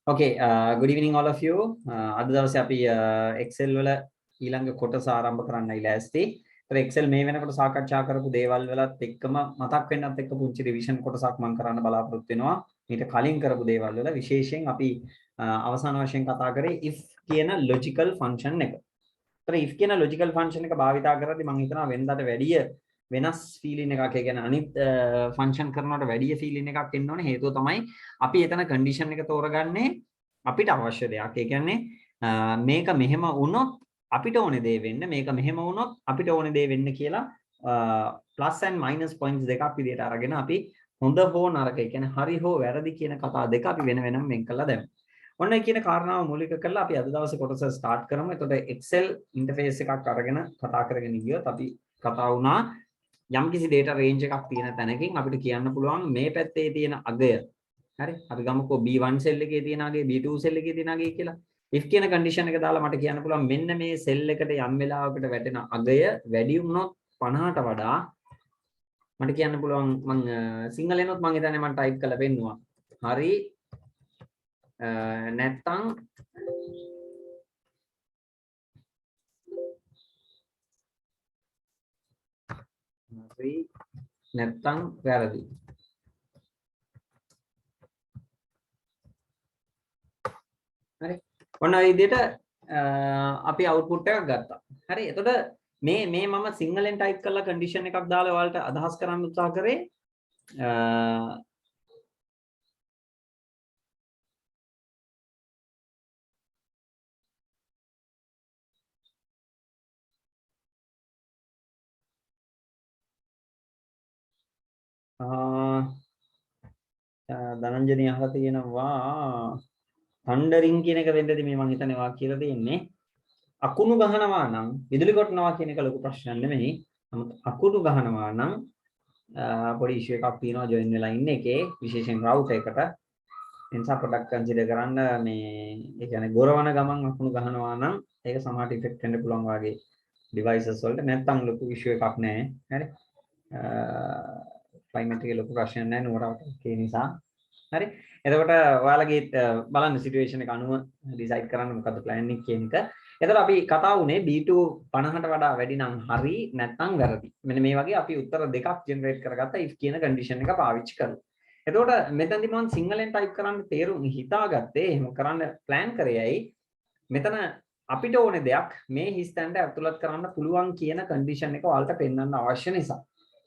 Okay, good evening all of you. අද දවසේ අපි Excel වල ඊළඟ කොටස ආරම්භ කරන්නයි ලෑස්ති. ඒතර Excel මේ වෙනකොට සාකච්ඡා කරපු දේවල් වලත් එක්කම මතක් වෙන්නත් එක්ක පුංචි රිවිෂන් කොටසක් මම කරන්න බලාපොරොත්තු වෙනවා. ඊට කලින් කරපු දේවල් වල විශේෂයෙන් අපි අවසාන වශයෙන් කතා කරේ if කියන logical function එක. ඒතර if කියන logical function එක භාවිතා කරද්දී මම හිතනවා වෙනදාට වැඩිය වෙනස් ෆීලින් එකක් ඒ කියන්නේ අනිත් ෆන්ක්ෂන් කරනවට වැඩිය ෆීලින් එකක් එන්න ඕනේ හේතුව තමයි අපි එතන කන්ඩිෂන් එක තෝරගන්නේ අපිට අවශ්‍ය දෙයක්. ඒ කියන්නේ මේක මෙහෙම වුණොත් අපිට ඕනේ දේ වෙන්න මේක මෙහෙම වුණොත් අපිට ඕනේ දේ වෙන්න කියලා ප්ලස් ඇන්ඩ් මයිනස් පොයින්ට්ස් දෙකක් විදිහට අරගෙන අපි හොඳ හෝ නරක ඒ කියන්නේ හරි හෝ වැරදි කියන කතා දෙක අපි වෙන වෙනම වෙන් කරලා දැම්මා. ඔන්න ඒ කියන කාරණාව මූලික කරලා අපි අද දවසේ කොටස ස්ටාර්ට් කරමු. එතකොට Excel ඉන්ටර්ෆේස් එකක් අරගෙන කතා කරගෙන ගියොත් අපි කතා වුණා යම්කිසි data range එකක් තියෙන තැනකින් අපිට කියන්න පුළුවන් මේ පැත්තේ තියෙන අගය හරි අපි ගමුකෝ B1 cell එකේ තියෙන අගය B2 cell එකේ තියෙන අගය කියලා if කියන condition එක දාලා මට කියන්න පුළුවන් මෙන්න මේ cell එකට යම් වෙලාවකට වැටෙන අගය වැඩි වුණොත් 50ට වඩා මට කියන්න පුළුවන් මම සිංහලෙන්වත් මම හිතන්නේ මම ටයිප් කරලා පෙන්නුවා හරි නැත්තම් හරි නැත්තම් වැරදි. හරි. ඔන්න ඔය විදිහට අපි අවුට්පුට් එකක් ගත්තා. හරි. එතකොට මේ මම සිංහලෙන් ටයිප් කරලා කන්ඩිෂන් එකක් දාලා ඔයාලට අදහස් කරන්න උත්සාහ කරේ ධනංජනි අහලා තියෙනවා තණ්ඩරින් කියන එක වෙන්නදී මේ මම හිතන්නේ වා කියලා තියෙන්නේ අකුණු ගහනවා නම් විදුලි කොටනවා කියන එක ලොකු ප්‍රශ්නයක් නෙමෙයි. නමුත් අකුණු ගහනවා නම් පොඩි ඉෂුව එකක් තියෙනවා ජොයින් වෙලා ඉන්න එකේ විශේෂයෙන් රවුටර් එකට. එනිසා පොඩ්ඩක් කන්සිඩර් කරන්න මේ ඒ කියන්නේ ගොරවන ගමන් අකුණු ගහනවා නම් ඒක සමහරට ඉෆෙක්ට් වෙන්න පුළුවන් වගේ ඩිවයිසස් වලට නැත්තම් ලොකු ඉෂුව එකක් නැහැ. හරි. ක්ලයිමේට් එකේ ලොකු ප්‍රශ්නයක් නැහැ නුවරට ඒ නිසා. හරි. එතකොට ඔයාලගේ බලන්න සිටුේෂන් එක අනුව ඩිසයිඩ් කරන්න මොකද්ද ප්ලෑන් එක කියන එක. එතකොට අපි කතා වුණේ B2 50ට වඩා වැඩි නම් හරි නැත්නම් වැරදි. මෙන්න මේ වගේ අපි උත්තර දෙකක් ජෙනරේට් කරගත්තා if කියන කන්ඩිෂන් එක පාවිච්චි කරලා. එතකොට මෙතනදී මම සිංහලෙන් ටයිප් කරන්න තේරුම් හිතාගත්තේ එහෙම කරන්න ප්ලෑන් කරේයි මෙතන අපිට ඕනේ දෙයක් මේ හිස්තැනට ඇතුළත් කරන්න පුළුවන් කියන කන්ඩිෂන් එක ඔයාලට පෙන්වන්න අවශ්‍ය නිසා.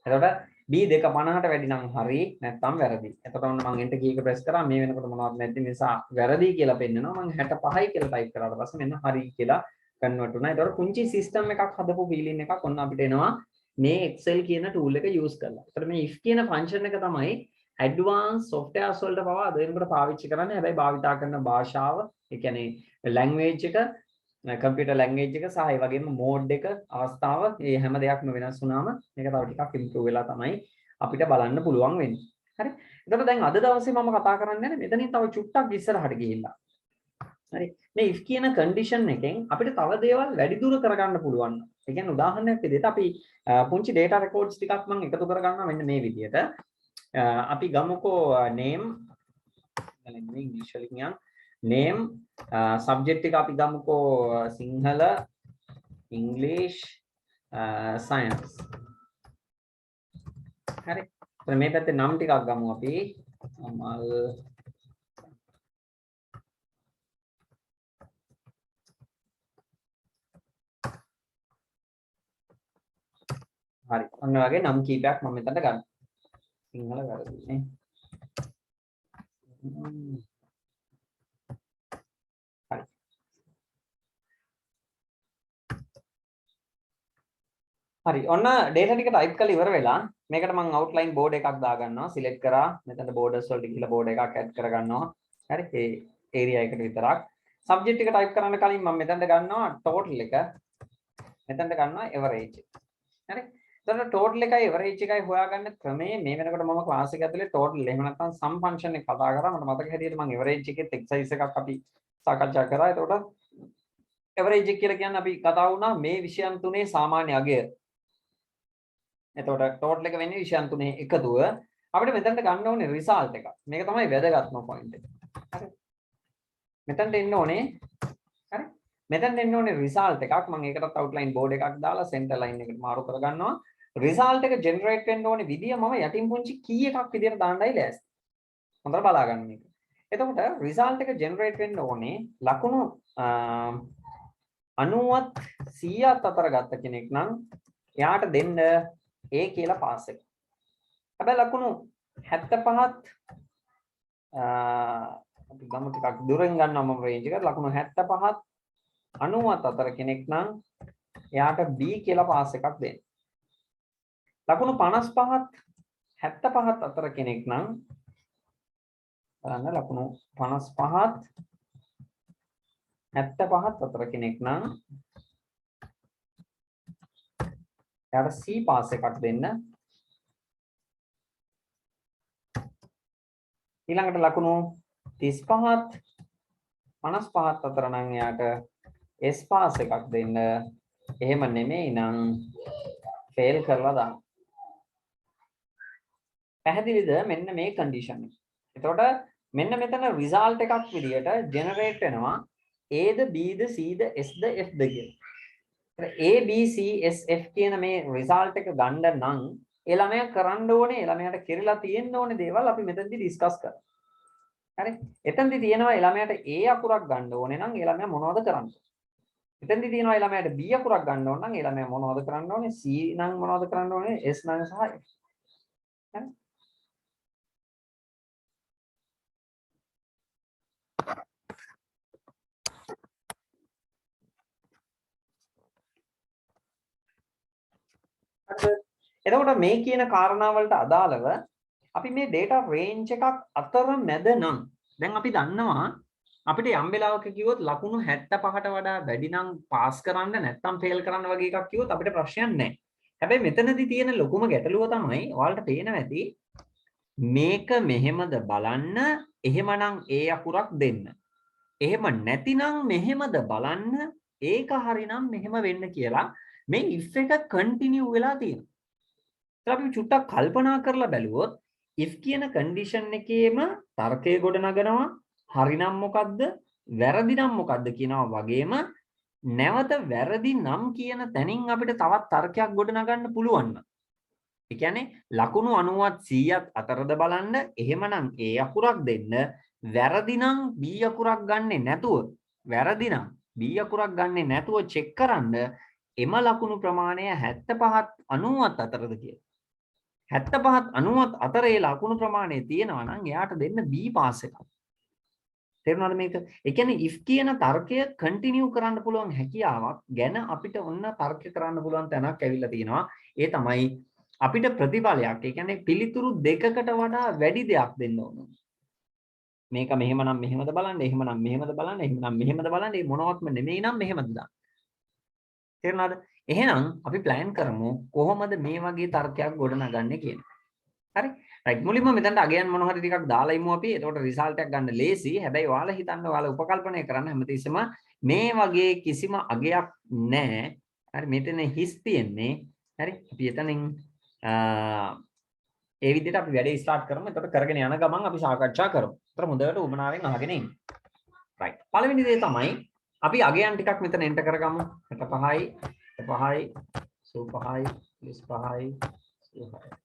එතකොට B2 50ට වැඩි නම් හරි නැත්නම් වැරදි. එතකොට ඔන්න මම enter key එක press කරා මේ වෙනකොට මොනවද නැති නිසා වැරදි කියලා පෙන්නනවා. මම 65යි කියලා type කරාට පස්සේ මෙන්න හරි කියලා convert වුණා. ඒතකොට පුංචි system එකක් හදපු feeling එකක් ඔන්න අපිට එනවා මේ Excel කියන tool එක use කරලා. ඒතකොට මේ if කියන function එක තමයි advanced softwares වලට පවා අද වෙනකොට පාවිච්චි කරන්නේ. හැබැයි භාවිතා කරන භාෂාව, ඒ කියන්නේ language එක කම්පියුටර් ලැන්ග්වේජ් එක සහ ඒ වගේම මෝඩ් එක අවස්ථාව මේ හැම දෙයක්ම වෙනස් වුණාම මේක තව ටිකක් ඉම්ප්‍රූව් වෙලා තමයි අපිට බලන්න පුළුවන් වෙන්නේ. හරි. එතකොට දැන් අද දවසේ මම කතා කරන්නේ මෙතනින් තව චුට්ටක් ඉස්සරහට ගිහිල්ලා. හරි. මේ if කියන කන්ඩිෂන් එකෙන් අපිට තව දේවල් වැඩි දුර කරගන්න පුළුවන්. ඒ කියන්නේ උදාහරණයක් විදිහට අපි පුංචි data records ටිකක් මම එකතු කරගන්නවා මෙන්න මේ විදිහට. අපි ගමුකෝ name ඉංග්‍රීසි වලින් යන name subject එක අපි ගමුකෝ සිංහල English science. හරි. එතන මේ පැත්තේ නම් ටිකක් ගමු අපි. අමල් හරි. ඔන්න වගේ නම් කීපයක් මම මෙතනට ගන්නවා. සිංහල වැරදිනේ. හරි ඔන්න data ටික type කරලා ඉවර වෙලා මේකට මම outline board එකක් දාගන්නවා select කරා මෙතන borders වලට ගිහලා board එකක් add කරගන්නවා හරි ඒ area එකට විතරක් subject එක type කරන්න කලින් මම මෙතනට ගන්නවා total එක මෙතනට ගන්නවා average හරි එතකොට total එකයි average එකයි හොයාගන්න ක්‍රමයේ මේ වෙනකොට මම class එක ඇතුලේ total එහෙම නැත්නම් sum function එක කතා කරා මට මතක හැටියට මම average එකෙත් exercise එකක් අපි සාකච්ඡා කරා එතකොට average එක කියලා කියන්නේ අපි කතා වුණා මේ විෂයන් තුනේ සාමාන්‍ය අගය එතකොට total එක වෙන්නේ විෂයන් තුනේ එකතුව අපිට මෙතනට ගන්න ඕනේ result එක. මේක තමයි වැදගත්ම point එක. හරි. මෙතනට එන්න ඕනේ. හරි. මෙතනට එන්න ඕනේ result එකක්. මම ඒකටත් outline board එකක් දාලා center line එකට මාරු කරගන්නවා. result එක generate වෙන්න ඕනේ විදිය මම යටින් පුංචි key එකක් විදියට දාන්නයි ලෑස්ති. හොඳට බලා ගන්න මේක. එතකොට result එක generate වෙන්න ඕනේ ලකුණු 90ත් 100ත් අතර ගත්ත කෙනෙක් නම් එයාට දෙන්න A කියලා පාස් එක. හැබැයි ලකුණු 75ත් අපි ගමු ටිකක් දුරින් ගන්නවා මම රේන්ජ් එක. ලකුණු 75ත් 90ත් අතර කෙනෙක් නම් එයාට B කියලා පාස් එකක් දෙන්න. ලකුණු 55ත් 75ත් අතර කෙනෙක් නම් බලන්න ලකුණු 55ත් 75ත් අතර කෙනෙක් නම් එයාට C පාස් එකක් දෙන්න. ඊළඟට ලකුණු 35ත් 55ත් අතර නම් එයාට S පාස් එකක් දෙන්න. එහෙම නෙමෙයි නම් ෆේල් කරලා දාන්න. පැහැදිලිද? මෙන්න මේ කන්ඩිෂන් එක. එතකොට මෙන්න මෙතන රිසල්ට් එකක් විදියට ජෙනරේට් වෙනවා A the B the C the S the F ද කියලා. A B C S F කියන මේ රිසල්ට් එක ගන්න නම් ඒ ළමයා කරන්න ඕනේ, ඒ ළමයාට කෙරලා තියෙන්න ඕනේ දේවල් අපි මෙතනදී ඩිස්කස් කරමු. හරි? එතනදී තියෙනවා ඒ ළමයාට A අකුරක් ගන්න ඕනේ නම් ඒ ළමයා මොනවද කරන්නේ? එතනදී තියෙනවා ඒ ළමයාට B අකුරක් ගන්න ඕන නම් ඒ ළමයා මොනවද කරන්න ඕනේ? C නම් මොනවද කරන්න ඕනේ? S නම් සහ F. හරි? එතකොට මේ කියන කාරණා වලට අදාළව අපි මේ data range එකක් අතර මැද නම් දැන් අපි දන්නවා අපිට යම් වෙලාවක කිව්වොත් ලකුණු 75ට වඩා වැඩි නම් පාස් කරන්න නැත්නම් ෆේල් කරන්න වගේ එකක් කිව්වොත් අපිට ප්‍රශ්නයක් නැහැ. හැබැයි මෙතනදී තියෙන ලොකුම ගැටලුව තමයි ඔයාලට පේනවා ඇති මේක මෙහෙමද බලන්න එහෙමනම් ඒ අකුරක් දෙන්න. එහෙම නැතිනම් මෙහෙමද බලන්න ඒක හරිනම් මෙහෙම වෙන්න කියලා මේ if එක කන්ටිනියු වෙලා තියෙනවා. අපි චුට්ටක් කල්පනා කරලා බැලුවොත් if කියන කන්ඩිෂන් එකේම තර්කය ගොඩනගනවා හරිනම් මොකද්ද වැරදි නම් මොකද්ද කියනවා වගේම නැවත වැරදි නම් කියන තැනින් අපිට තවත් තර්කයක් ගොඩනගන්න පුළුවන්. ඒ කියන්නේ ලකුණු 90ත් 100ත් අතරද බලන්න එහෙමනම් A අකුරක් දෙන්න වැරදි නම් B අකුරක් ගන්නෙ නැතුව වැරදි නම් B අකුරක් ගන්නෙ නැතුව චෙක් කරන්න එම ලකුණු ප්‍රමාණය 75ත් 90ත් අතරද කියලා. 75ත් 90ත් අතර ඒ ලකුණු ප්‍රමාණය තියෙනවා නම් එයාට දෙන්න B පාස් එකක්. තේරුණාද මේක? ඒ කියන්නේ if කියන තර්කය කන්ටිනියු කරන්න පුළුවන් හැකියාවක් ගැන අපිට ඔන්න තර්ක කරන්න පුළුවන් තැනක් ඇවිල්ලා තියෙනවා. ඒ තමයි අපිට ප්‍රතිඵලයක්. ඒ කියන්නේ පිළිතුරු දෙකකට වඩා වැඩි දෙයක් දෙන්න ඕන. මේක මෙහෙමනම් මෙහෙමද බලන්න, එහෙමනම් මෙහෙමද බලන්න, එහෙමනම් මෙහෙමද බලන්න, මේ මොනවත්ම නෙමෙයි නම් මෙහෙමද දාන්න. තේරුණාද? එහෙනම් අපි plan කරමු කොහොමද මේ වගේ තර්කයක් ගොඩනගන්නේ කියන. හරි? right මුලින්ම මෙතනට අගයන් මොන හරි ටිකක් දාලා ඉමු අපි. එතකොට රිසල්ට් එකක් ගන්න ලේසි. හැබැයි ඔයාලා හිතන්න ඔයාලා උපකල්පනය කරන්න හැමතිස්සෙම මේ වගේ කිසිම අගයක් නැහැ. හරි මෙතන හිස් තියෙන්නේ. හරි? අපි එතනින් ඒ විදිහට අපි වැඩේ ස්ටාර්ට් කරමු. එතකොට කරගෙන යන ගමන් අපි සාකච්ඡා කරමු. ඒතර හොඳට උමනාවෙන් අහගෙන ඉන්න. right. පළවෙනි දේ තමයි අපි අගයන් ටිකක් මෙතන එන්ටර් කරගමු. 65යි 5යි 85යි 35යි 35යි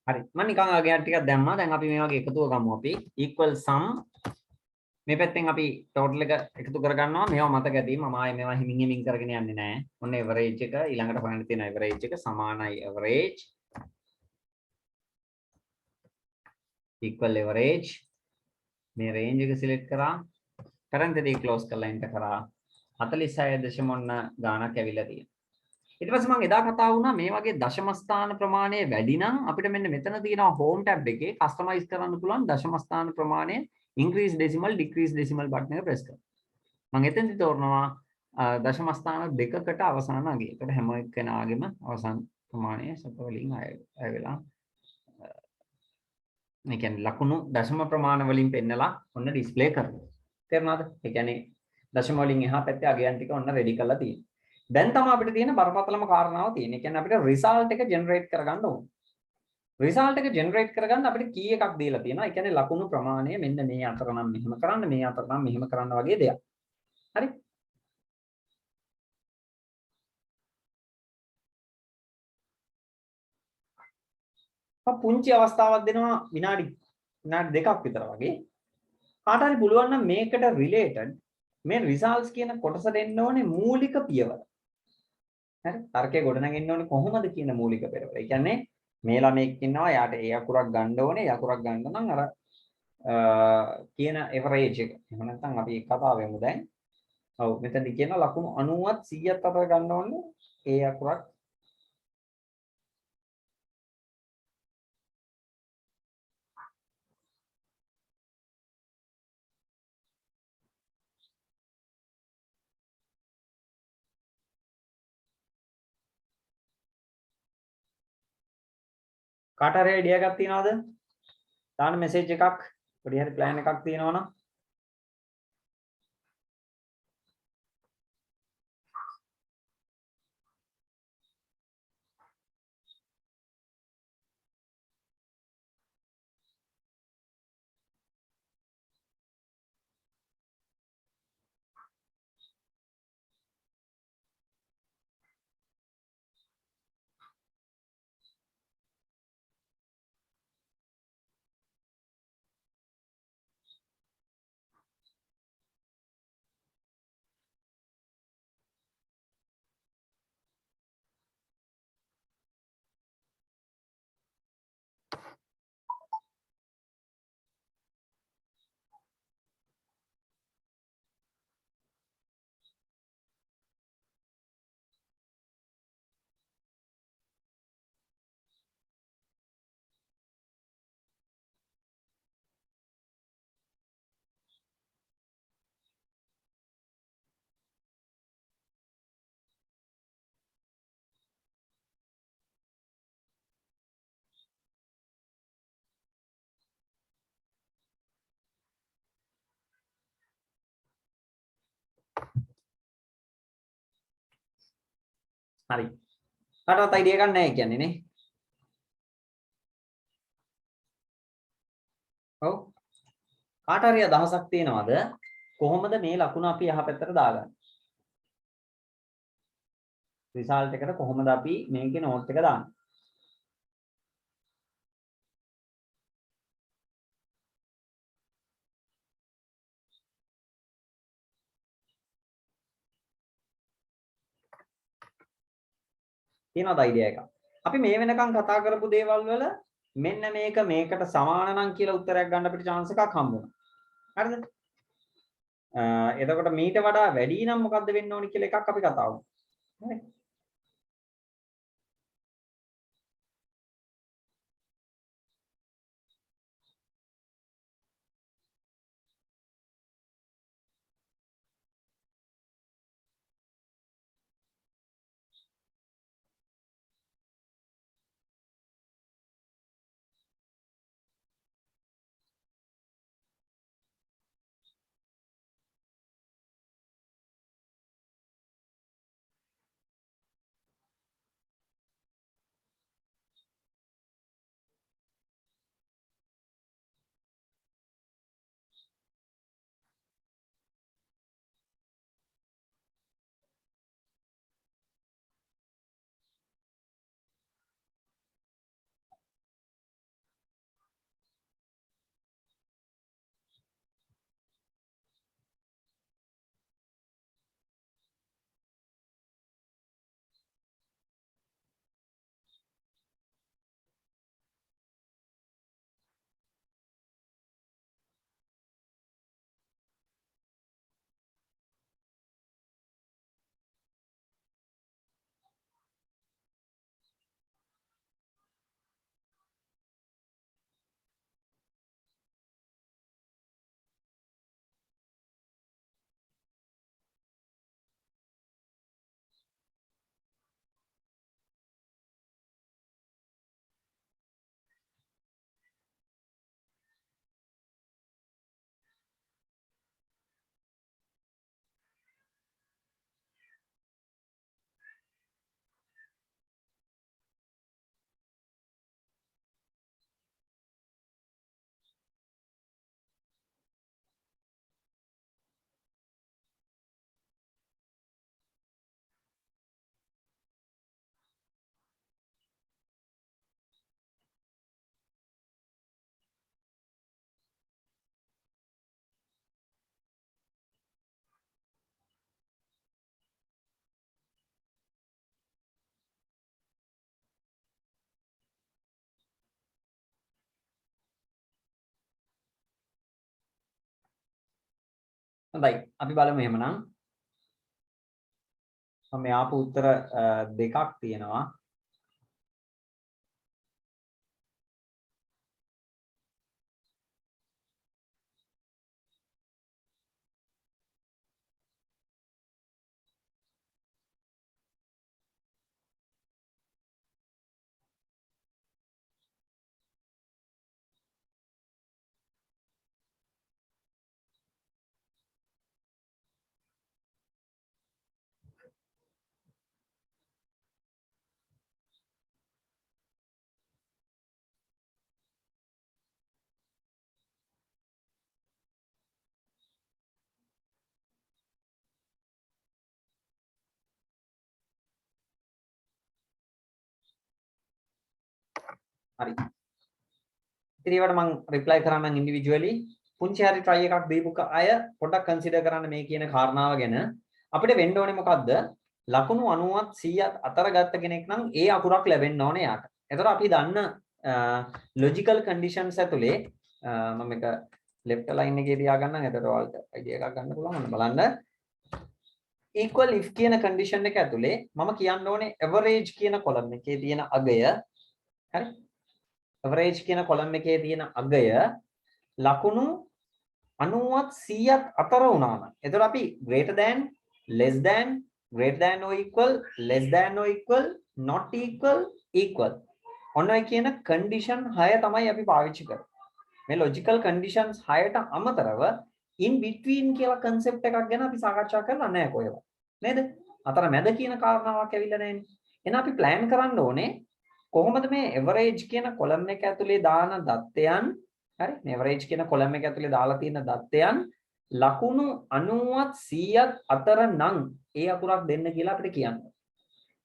හරි මම නිකන් අගයන් ටිකක් දැම්මා. දැන් අපි මේ වගේ එකතුව ගමු අපි equal sum මේ පැත්තෙන් අපි total එක එකතු කරගන්නවා. මේවා මතක ඇති. මම ආයේ මේවා හිමින් හිමින් කරගෙන යන්නේ නැහැ. ඔන්න average එක ඊළඟට හොයන්න තියෙන average එක සමානයි average equal leverage මේ range එක select කරා current එක close කරලා enter කරා 46 ඔන්න ගාණක් ඇවිල්ලා තියෙනවා. ඊට පස්සේ මම එදා කතා වුණා මේ වගේ දශම ස්ථාන ප්‍රමාණය වැඩි නම් අපිට මෙන්න මෙතන තියෙනවා home tab එකේ customize කරන්න පුළුවන් දශම ස්ථාන ප්‍රමාණය increase decimal decrease decimal button එක press කරලා. මම එතෙන්දි තෝරනවා දශම ස්ථාන දෙකකට අවසාන අගය. ඒකට හැම එක්කෙනාගේම අවසාන ප්‍රමාණය සත වලින් අය වෙලා ඒ කියන්නේ ලකුණු දශම ප්‍රමාණ වලින් පෙන්නලා ඔන්න ඩිස්ප්ලේ කරනවා. තේරුණාද? ඒ කියන්නේ දශම වලින් එහා පැත්තේ අගයන් ටික ඔන්න රෙඩි කරලා තියෙනවා. දැන් තමයි අපිට තියෙන බරපතලම කාරණාව තියෙන්නේ. ඒ කියන්නේ අපිට රිසල්ට් එක ජෙනරේට් කරගන්න ඕනේ. රිසල්ට් එක ජෙනරේට් කරගන්න අපිට කී එකක් දීලා තියෙනවා. ඒ කියන්නේ ලකුණු ප්‍රමාණය මෙන්න මේ අතර නම් මෙහෙම කරන්න, මේ අතර නම් මෙහෙම කරන්න වගේ දෙයක්. හරි? පුංචි අවස්ථාවක් දෙනවා විනාඩි දෙකක් විතර වගේ. කාට හරි පුළුවන් නම් මේකට රිලේටඩ් මේ රිසල්ට්ස් කියන කොටස දෙන්න ඕනේ මූලික පියවර. හරි? තර්කය ගොඩනගෙන්න ඕනේ කොහොමද කියන මූලික පියවර. ඒ කියන්නේ මේ ළමෙක් ඉන්නවා යාට ඒ අකුරක් ගන්න ඕනේ. ඒ අකුරක් ගන්න නම් අර කියන එවරේජ් එක. එහෙම නැත්නම් අපි කතාව යමු දැන්. ඔව් මෙතනදී කියන ලකුණු 90ත් 100ත් අතර ගන්න ඕනේ ඒ අකුරක්. කාට හරි අයිඩියා එකක් තියනවද? දාන්න මෙසේජ් එකක්. පොඩි හරි ප්ලෑන් එකක් තියෙනවනම් හරි. කාටවත් අයිඩියා එකක් නැහැ කියන්නේ නේ. ඔව්. කාට හරි අදහසක් තියෙනවද කොහොමද මේ ලකුණ අපි යහපැත්තට දාගන්නේ? රිසල්ට් එකට කොහොමද අපි මේකේ නෝට් එක දාන්නේ? තියෙනවද අයිඩියා එකක්? අපි මේ වෙනකන් කතා කරපු දේවල් වල මෙන්න මේක මේකට සමාන නම් කියලා උත්තරයක් ගන්න අපිට chance එකක් හම්බුණා. හරිද? එතකොට මීට වඩා වැඩි නම් මොකද්ද වෙන්න ඕනි කියලා එකක් අපි කතා වුණා. හරි? හොඳයි අපි බලමු එහෙමනම් මම මේ ආපු උත්තර දෙකක් තියෙනවා හරි ඉතින් ඒවට මම රිප්ලයි කරන්නම් ඉන්ඩිවිජුවලි පුංචි හරි try එකක් දීපු අය පොඩ්ඩක් කන්සිඩර් කරන්න මේ කියන කාරණාව ගැන අපිට වෙන්න ඕනේ මොකද්ද ලකුණු 90ත් 100ත් අතර ගත්ත කෙනෙක් නම් ඒ අකුරක් ලැබෙන්න ඕනේ යාට. එතකොට අපි දන්න logical conditions ඇතුලේ මම එක left line එකේ තියාගන්නම්. එතකොට ඔයාලට idea එකක් ගන්න පුළුවන්. ඔන්න බලන්න. equal if කියන condition එක ඇතුලේ මම කියන්න ඕනේ average කියන column එකේ තියෙන අගය හරි average කියන column එකේ තියෙන අගය ලකුණු 90ත් 100ත් අතර වුණා නම් එතකොට අපි greater than less than greater than or equal less than or equal not equal equal ඔන්න ඔය කියන condition 6 තමයි අපි පාවිච්චි කරන්නේ මේ logical conditions 6ට අමතරව in between කියලා concept එකක් ගැන අපි සාකච්ඡා කරලා නැහැ කොහෙවත් නේද අතර මැද කියන කාරණාවක් ඇවිල්ලා නැහැනේ එහෙනම් අපි plan කරන්න ඕනේ කොහොමද මේ average කියන column එක ඇතුලේ දාන දත්තයන් හරි මේ average කියන column එක ඇතුලේ දාලා තියෙන දත්තයන් ලකුණු 90ත් 100ත් අතර නම් ඒ අකුරක් දෙන්න කියලා අපිට කියන්න.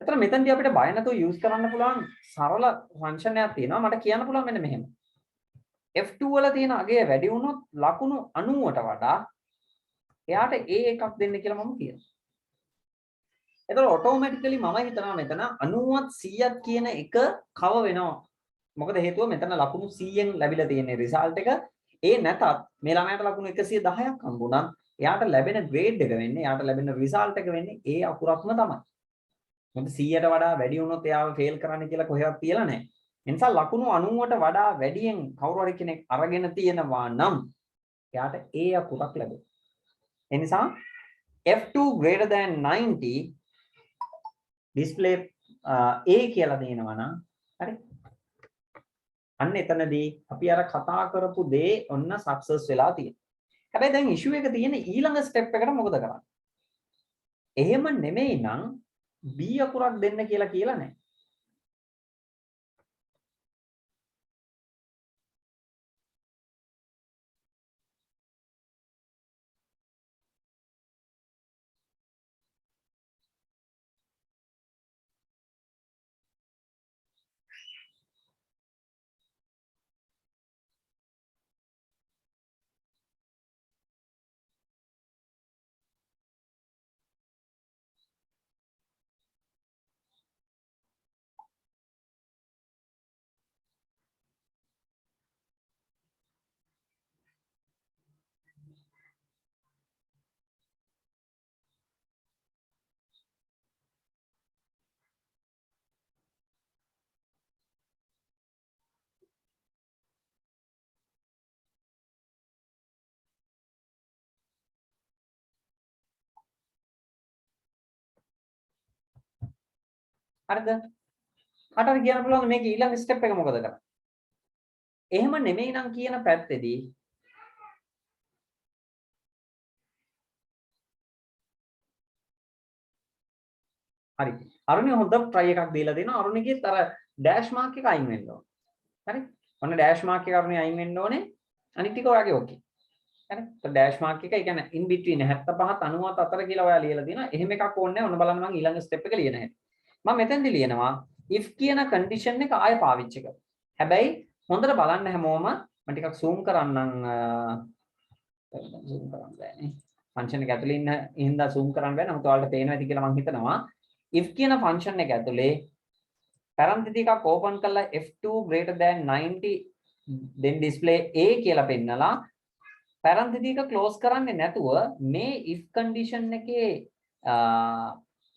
එතන මෙතනදී අපිට බය නැතුව use කරන්න පුළුවන් සරල ෆන්ක්ෂන් එකක් තියෙනවා. මට කියන්න පුළුවන් මෙන්න මෙහෙම. F2 වල තියෙන අගය වැඩි වුණොත් ලකුණු 90ට වඩා එයාට A එකක් දෙන්න කියලා මම කියනවා. එතකොට ඔටෝමැටිකලි මම හිතනවා මෙතන 90ත් 100ත් කියන එක කව වෙනවා. මොකද හේතුව මෙතන ලකුණු 100න් ලැබිලා තියෙන රිසල්ට් එක ඒ නැතත් මේ ළමයාට ලකුණු 110ක් හම්බුණා. එයාට ලැබෙන ග්‍රේඩ් එක වෙන්නේ, එයාට ලැබෙන රිසල්ට් එක වෙන්නේ ඒ අකුරක්ම තමයි. මොකද 100ට වඩා වැඩි වුණොත් එයාව ෆේල් කරන්න කියලා කොහෙවත් තියලා නැහැ. ඒ නිසා ලකුණු 90ට වඩා වැඩියෙන් කවුරු හරි කෙනෙක් අරගෙන තියෙනවා නම් එයාට ඒ අකුරක් ලැබෙනවා. ඒ නිසා F2 greater than 90 display A කියලා දෙනවා නම් හරි අන්න එතනදී අපි අර කතා කරපු දේ ඔන්න සක්සස් වෙලා තියෙනවා. හැබැයි දැන් ඉෂුව එක තියෙන ඊළඟ ස්ටෙප් එකට මොකද කරන්නේ? එහෙම නෙමෙයි නම් B අකුරක් දෙන්න කියලා නැහැ. හරිද? කාටද කියන්න පුළුවන් මේක ඊළඟ ස්ටෙප් එක මොකද කරන්නේ? එහෙම නෙමෙයි නම් කියන පැත්තේදී හරි. අරුණි හොඳ try එකක් දීලා දෙනවා. අරුණිගෙත් අර dash mark එක අයින් වෙන්න ඕනේ. හරි? ඔන්න dash mark එක අරුණි අයින් වෙන්න ඕනේ. අනිත් ටික ඔයාගේ okay. හරි? તો dash mark එක ඒ කියන්නේ in between 75ත් 90ත් අතර කියලා ඔයා ලියලා දිනවා. එහෙම එකක් ඕනේ නැහැ. ඔන්න බලන්න මම ඊළඟ step එක ලියන හැටි. මම මෙතෙන්දි ලියනවා if කියන condition එක ආයෙ පාවිච්චි කරලා. හැබැයි හොඳට බලන්න හැමෝම මම ටිකක් zoom කරන්නම් zoom කරන්න බෑනේ. function එක ඇතුලේ ඉන්න හින්දා zoom කරන්න බෑ. නමුත් ඔයාලට පේනවා ඇති කියලා මම හිතනවා. if කියන function එක ඇතුලේ parenthesis එකක් open කරලා f2 greater than 90 then display a කියලා පෙන්නලා parenthesis එක close කරන්නේ නැතුව මේ if condition එකේ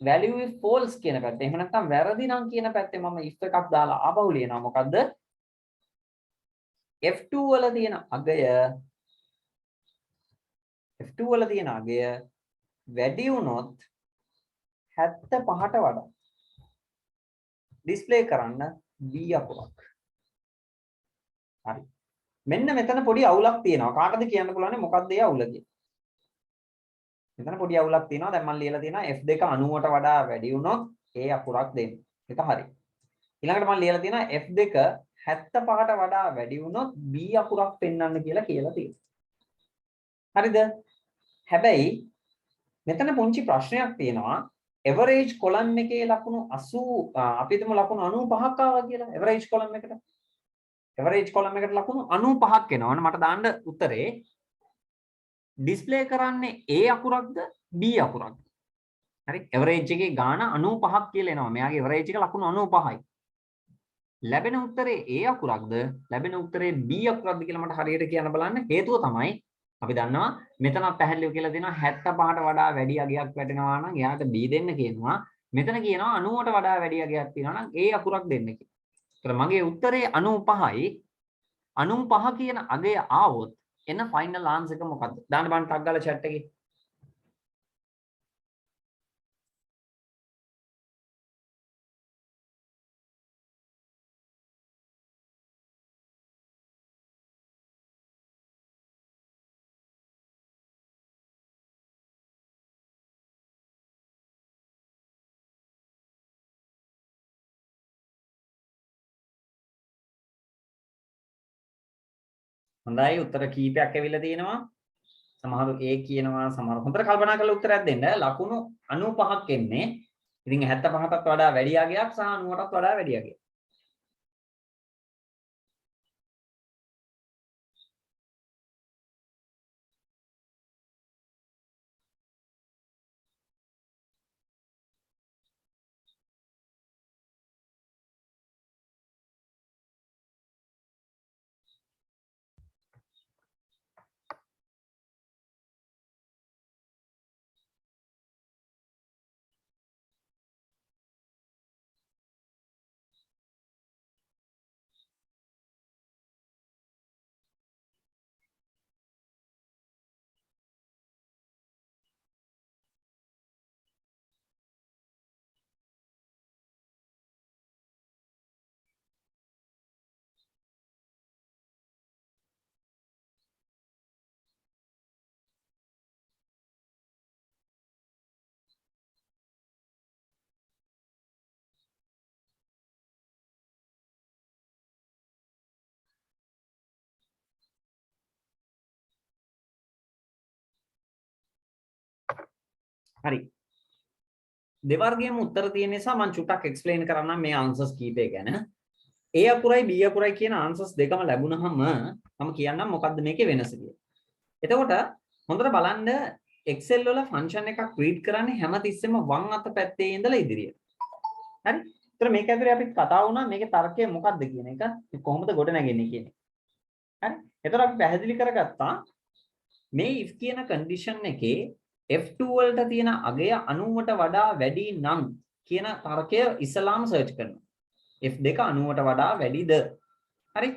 value is false කියන පැත්ත. එහෙම නැත්නම් වැරදි නම් කියන පැත්තේ මම if එකක් දාලා ආපහු ලියනවා. මොකද්ද? F2 වල තියෙන අගය වැඩි වුණොත් 75ට වඩා display කරන්න B අකුරක්. හරි. මෙන්න මෙතන පොඩි අවුලක් තියෙනවා. කාටද කියන්න පුළුවන් මොකක්ද ඒ අවුල කියන්නේ? මෙතන පොඩි අවුලක් තියෙනවා. දැන් මම ලියලා තියෙනවා F2 90ට වඩා වැඩි වුණොත් A අකුරක් දෙන්න. ඒක හරි. ඊළඟට මම ලියලා තියෙනවා F2 75ට වඩා වැඩි වුණොත් B අකුරක් පෙන්වන්න කියලා තියෙනවා. හරිද? හැබැයි මෙතන පුංචි ප්‍රශ්නයක් තියෙනවා. average column එකේ ලකුණු 80 අපි හිතමු ලකුණු 95ක් ආවා කියලා. average column එකට ලකුණු 95ක් එනවා. මට දාන්න උත්තරේ display කරන්නේ A අකුරක්ද B අකුරක්ද? හරි. average එකේ ගාන 95ක් කියලා එනවා. මෙයාගේ average එක ලකුණු 95යි. ලැබෙන උත්තරේ A අකුරක්ද? ලැබෙන උත්තරේ B අකුරක්ද කියලා මට හරියට කියන්න බලන්න. හේතුව තමයි අපි දන්නවා මෙතන පැහැදිලිව කියලා දෙනවා 75ට වඩා වැඩි අගයක් වැටෙනවා නම් එයාට B දෙන්න කියනවා. මෙතන කියනවා 90ට වඩා වැඩි අගයක් තියෙනවා නම් A අකුරක් දෙන්න කියලා. ඒතර මගේ උත්තරේ 95යි. 95 කියන අගය ආවොත් එන ෆයිනල් ආන්සර් එක මොකද්ද? දාන්න බලන්න ටක් ගාලා chat එකේ. හොඳයි උත්තර කීපයක් ඇවිල්ලා තියෙනවා. සමහරු A කියනවා, සමහරු හොඳට කල්පනා කරලා උත්තරයක් දෙන්න. ලකුණු 95ක් එන්නේ. ඉතින් 75ටත් වඩා වැඩි අගයක් සහ 90ටත් වඩා වැඩි අගයක්. හරි. දෙවර්ගයේම උත්තර තියෙන නිසා මම චුට්ටක් එක්ස්ප්ලেইন කරන්නම් මේ ආන්සර්ස් කීපය ගැන. A අකුරයි B අකුරයි කියන ආන්සර්ස් දෙකම ලැබුණහම මම කියන්නම් මොකද්ද මේකේ වෙනස කියලා. එතකොට හොඳට බලන්න Excel වල ෆන්ක්ෂන් එකක් රීඩ් කරන්නේ හැමතිස්සෙම වම් අත පැත්තේ ඉඳලා ඉදිරියට. හරි? ඒතර මේක ඇතුලේ අපි කතා වුණා මේකේ තර්කය මොකක්ද කියන එක. කොහොමද ගොඩ නැගෙන්නේ කියන එක. හරි? එතකොට අපි පැහැදිලි කරගත්තා මේ if කියන කන්ඩිෂන් එකේ F2 වලට තියෙන අගය 90ට වඩා වැඩි නම් කියන තර්කය ඉස්සලාම සර්ච් කරනවා. F2 90ට වඩා වැඩිද? හරි.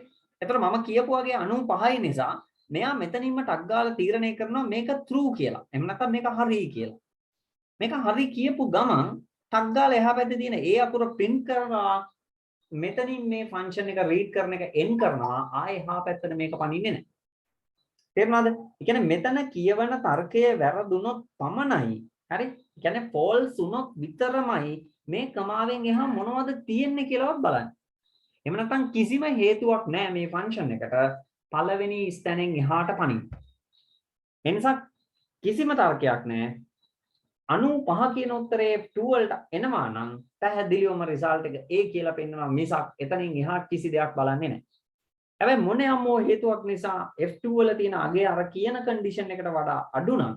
එතකොට මම කියපු වගේ 95යි නිසා මෙයා මෙතනින්ම ටක් ගාලා තීරණය කරනවා මේක true කියලා. එහෙම නැත්නම් මේක හරි කියලා. මේක හරි කියපු ගමන් ටක් ගාලා එහා පැත්තේ තියෙන A අකුර print කරනවා. මෙතනින් මේ ෆන්ක්ෂන් එක රීඩ් කරන එක end කරනවා. ආයේ එහා පැත්තට මේක පනින්නේ නැහැ. තේරුණාද? ඒ කියන්නේ මෙතන කියවන තර්කය වැරදුනොත් පමණයි. හරි? ඒ කියන්නේ false වුණොත් විතරමයි මේ කමාවෙන් එහා මොනවද තියෙන්නේ කියලාවත් බලන්න. එහෙම නැත්නම් කිසිම හේතුවක් නැහැ මේ ෆන්ක්ෂන් එකට පළවෙනි ස්ථානෙන් එහාට පනින්න. ඒ නිසා කිසිම තර්කයක් නැහැ. 95 කියන උත්තරේ 2 වලට එනවා නම් පැහැදිලිවම රිසල්ට් එක A කියලා පෙන්නනවා මිසක් එතනින් එහාට කිසි දෙයක් බලන්නේ නැහැ. හැබැයි මොන යම්ෝ හේතුවක් නිසා F2 වල තියෙන අගය අර කියන කන්ඩිෂන් එකට වඩා අඩු නම්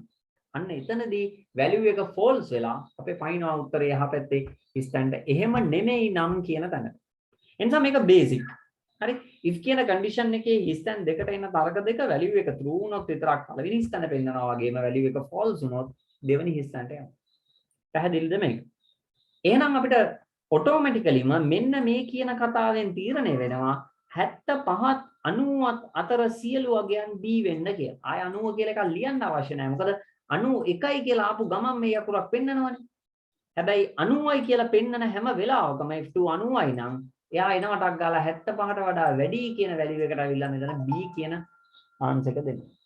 අන්න එතනදී value එක false වෙලා අපේ final උත්තරය එහා පැත්තේ ස්ටෑන්ඩ් එහෙම නෙමෙයි නම් කියන තැන. එනිසා මේක basic. හරි if කියන condition එකේ ස්තැන් දෙකට එන තර්ක දෙක value එක true වුණොත් විතරක් පළවෙනි ස්තැන පෙන්නනවා වගේම value එක false වුණොත් දෙවෙනි ස්තැනට යනවා. පැහැදිලිද මේක? එහෙනම් අපිට ඔටෝමැටිකලිම මෙන්න මේ කියන කතාවෙන් තීරණය වෙනවා 75ත් 90ත් අතර සියලු වගයන් B වෙන්න කියලා. ආය 90 කියලා එකක් ලියන්න අවශ්‍ය නැහැ. මොකද 91යි කියලා ආපු ගමන් මේ අකුරක් පෙන්නනවනේ. හැබැයි 90යි කියලා පෙන්නන හැම වෙලාවකම F2 90යි නම් එයා එනවටක් ගාලා 75ට වඩා වැඩි කියන වැලියු එකට අවිල්ලා මෙතන B කියන ආන්සර් එක දෙනවා.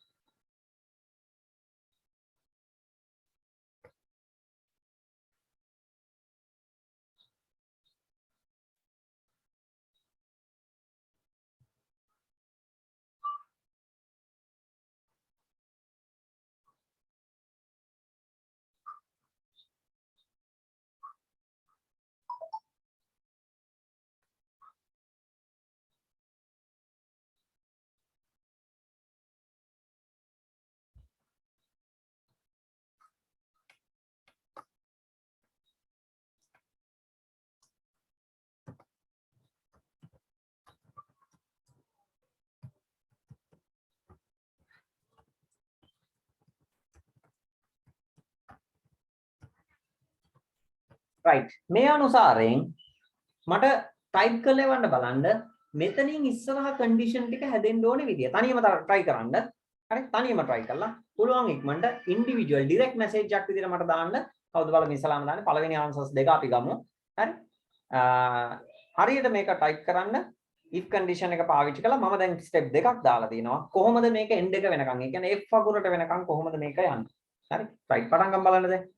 right මේ අනුසාරයෙන් මට ටයිප් කරලා එවන්න බලන්න මෙතනින් ඉස්සරහ කන්ඩිෂන් ටික හැදෙන්න ඕනේ විදිය. තනියම try කරන්න. හරි තනියම try කරලා පුළුවන් ඉක්මනට ඉන්ඩිවිජුවල් ඩිරෙක්ට් මැසේජ් එකක් විදියට මට දාන්න. කවුද බලමු ඉස්සලාම දාන්නේ පළවෙනි ආන්සර්ස් දෙක අපි ගමු. හරි. හරියට මේක ටයිප් කරන්න if condition එක පාවිච්චි කළා මම දැන් step දෙකක් දාලා තිනවා. කොහොමද මේක end එක වෙනකන්? ඒ කියන්නේ f අකුරට වෙනකන් කොහොමද මේක යන්නේ? හරි. right පටන් ගමු බලන්න දැන්.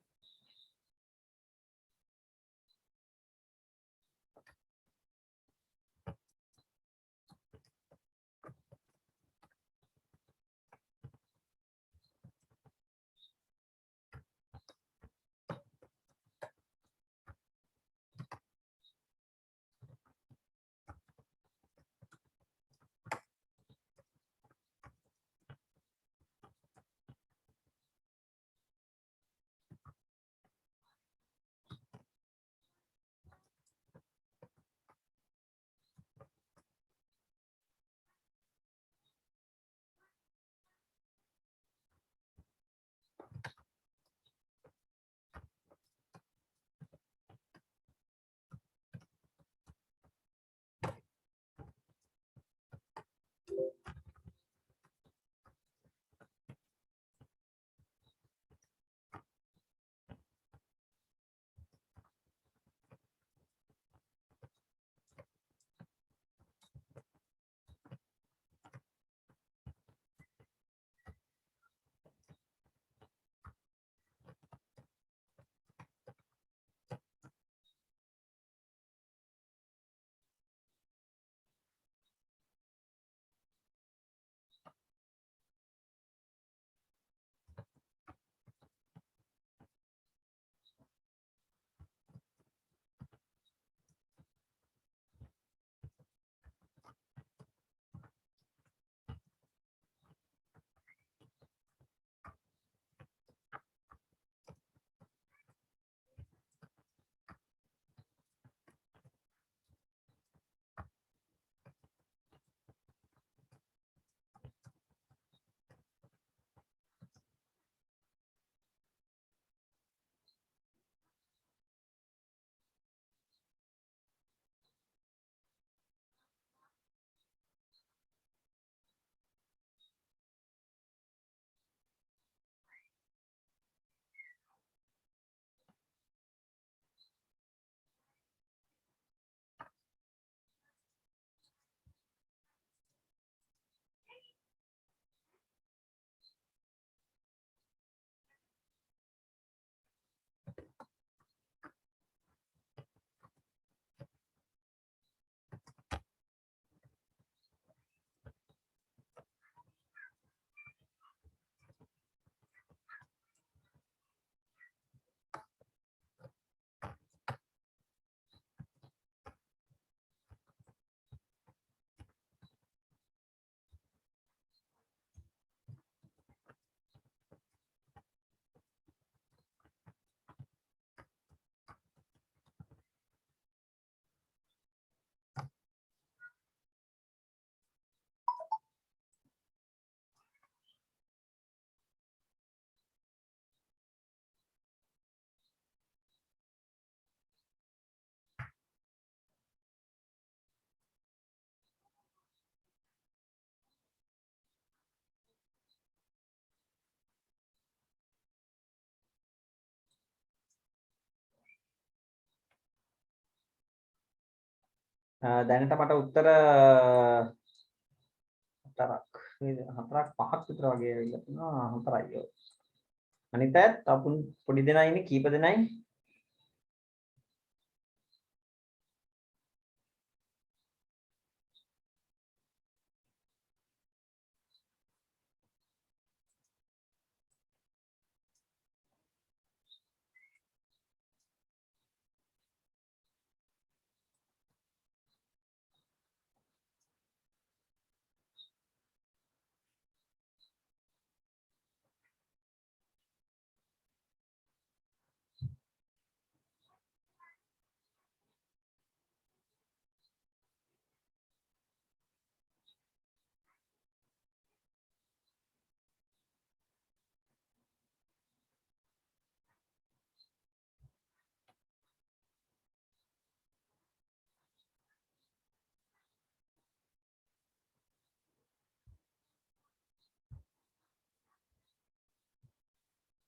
දැනට මට උත්තර හතරක් නේද? හතරක් පහක් විතර වගේ ඇවිල්ලා තියෙනවා. හතරයි ඔව්. අනිත් අයත් තව පොඩි දෙනා ඉන්නේ කීප දෙනයි?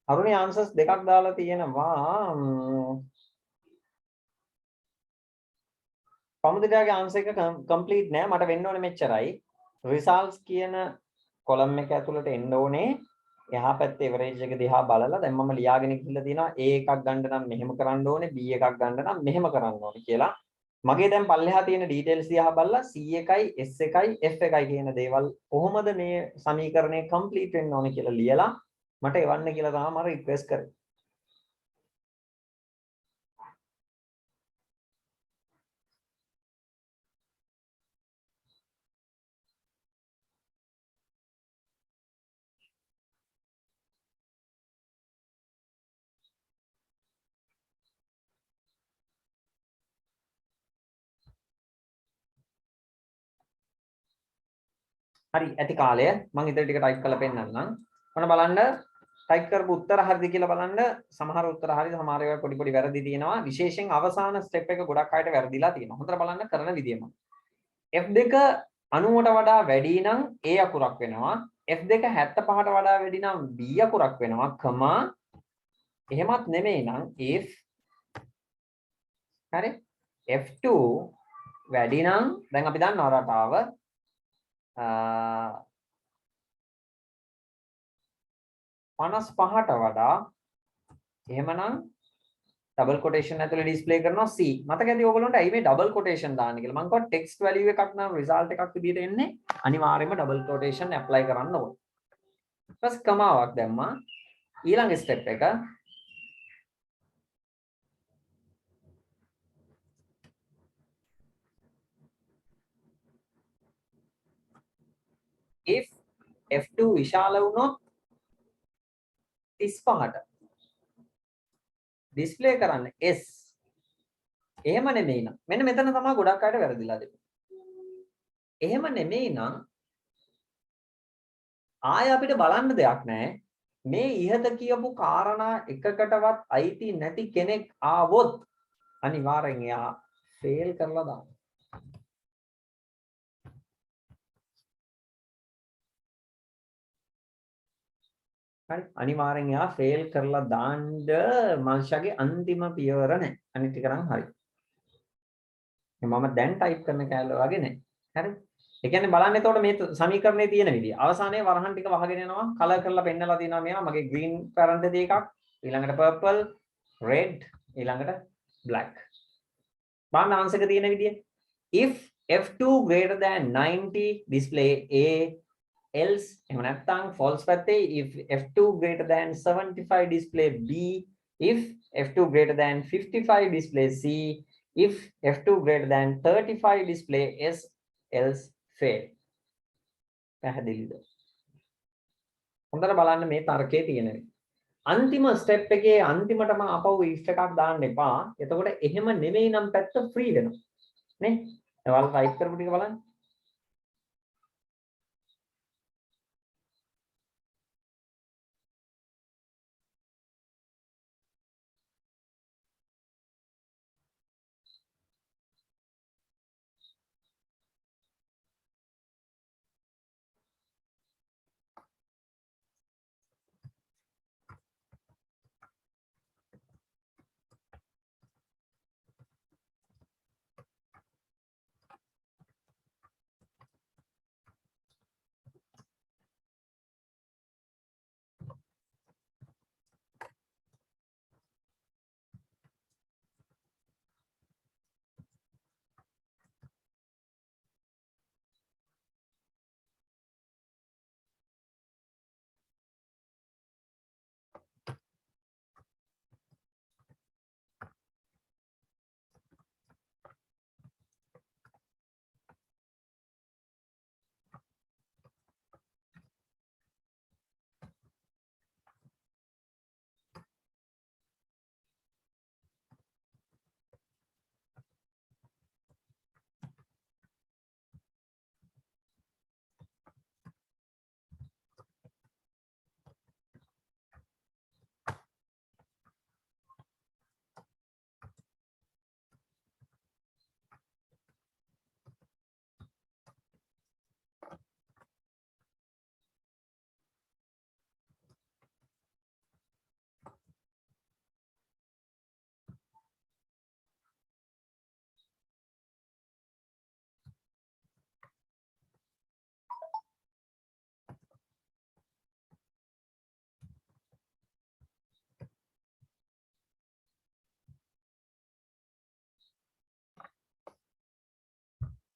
අරුණේ ආන්සර්ස් දෙකක් දාලා තියෙනවා. පමුදිරාගේ ආන්සර් එක කම්ප්ලීට් නෑ. මට වෙන්න ඕනේ මෙච්චරයි. රිසල්ට්ස් කියන කොලම් එක ඇතුළට එන්න ඕනේ. එහා පැත්තේ එවරේජ් එක දිහා බලලා දැන් මම ලියාගෙන ගිහිල්ලා තියෙනවා A එකක් ගන්න නම් මෙහෙම කරන්න ඕනේ, B එකක් ගන්න නම් මෙහෙම කරන්න ඕනේ කියලා. මගේ දැන් පල්ලෙහා තියෙන ඩීටේල්ස් දිහා බලලා C එකයි S එකයි F එකයි කියන දේවල් කොහොමද මේ සමීකරණය කම්ප්ලීට් වෙන්න ඕනේ කියලා ලියලා මට එවන්න කියලා තමයි මම රික්වෙස්ට් කරේ. හරි ඇති කාලය මම ඉතින් ටික ටයිප් කරලා පෙන්නන්නම්. ඔන්න බලන්න ටයිප් කරපු උත්තර හරිද කියලා බලන්න. සමහර උත්තර හරිද, සමහර ඒවා පොඩි පොඩි වැරදි තියෙනවා. විශේෂයෙන් අවසාන ස්ටෙප් එක ගොඩක් අයට වැරදිලා තියෙනවා. හොඳට බලන්න කරන විදියම. F2 90ට වඩා වැඩි නම් A අකුරක් වෙනවා. F2 75ට වඩා වැඩි නම් B අකුරක් වෙනවා. කමා එහෙමත් නෙමෙයි නම් if හරි F2 වැඩි නම් දැන් අපි දන්නවා රටාව 55ට වඩා එහෙමනම් ඩබල් කොටේෂන් ඇතුලේ ඩිස්ප්ලේ කරනවා C. මතකද ඔයගොල්ලන්ට ඇයි මේ ඩබල් කොටේෂන් දාන්නේ කියලා? මම කිව්වා ටෙක්ස්ට් වැලියු එකක් නම් රිසල්ට් එකක් විදිහට එන්නේ අනිවාර්යයෙන්ම ඩබල් කොටේෂන් ඇප්ලයි කරන්න ඕනේ. ඊපස් කමාවක් දැම්මා. ඊළඟ ස්ටෙප් එක if F2 විශාල වුණොත් 35ට ඩිස්ප්ලේ කරන්න S. එහෙම නෙමෙයි නම් මෙන්න මෙතන තමයි ගොඩක් අයට වැරදිලා දෙන්නේ. එහෙම නෙමෙයි නම් ආය අපිට බලන්න දෙයක් නැහැ. මේ ඉහත කියපු කාරණා එකකටවත් අයිති නැති කෙනෙක් ආවොත් අනිවාර්යෙන් එයා ෆේල් කරලා දානවා. හරි අනිවාර්යෙන් එයා ෆේල් කරලා දාන්න මනුෂ්‍යගේ අන්තිම පියවර නැහැ. අනිත් ටික නම් හරි. මම දැන් ටයිප් කරන කැලේ වගේ නැහැ. හරි. ඒ කියන්නේ බලන්න එතකොට මේ සමීකරණේ තියෙන විදිය. අවසානයේ වරහන් ටික වහගෙන යනවා. කලර් කරලා පෙන්නලා තියෙනවා මේවා. මගේ green parenthesis එකක්, ඊළඟට purple, red, ඊළඟට black. බලන්න ආන්සර් එක තියෙන විදිය. If F2 greater than 90 display A, else එහෙම නැත්නම් false පැත්තේ if F2 greater than 75 display B, if F2 greater than 55 display C, if F2 greater than 35 display S, else fail. පැහැදිලිද? හොඳට බලන්න මේ තර්කයේ තියෙන විදිහ. අන්තිම ස්ටෙප් එකේ අන්තිමටම ආපහු if එකක් දාන්න එපා. එතකොට එහෙම නෙමෙයි නම් පැත්ත ෆ්‍රී වෙනවා. නේ? ඔයාලා ටයිප් කරපු ටික බලන්න.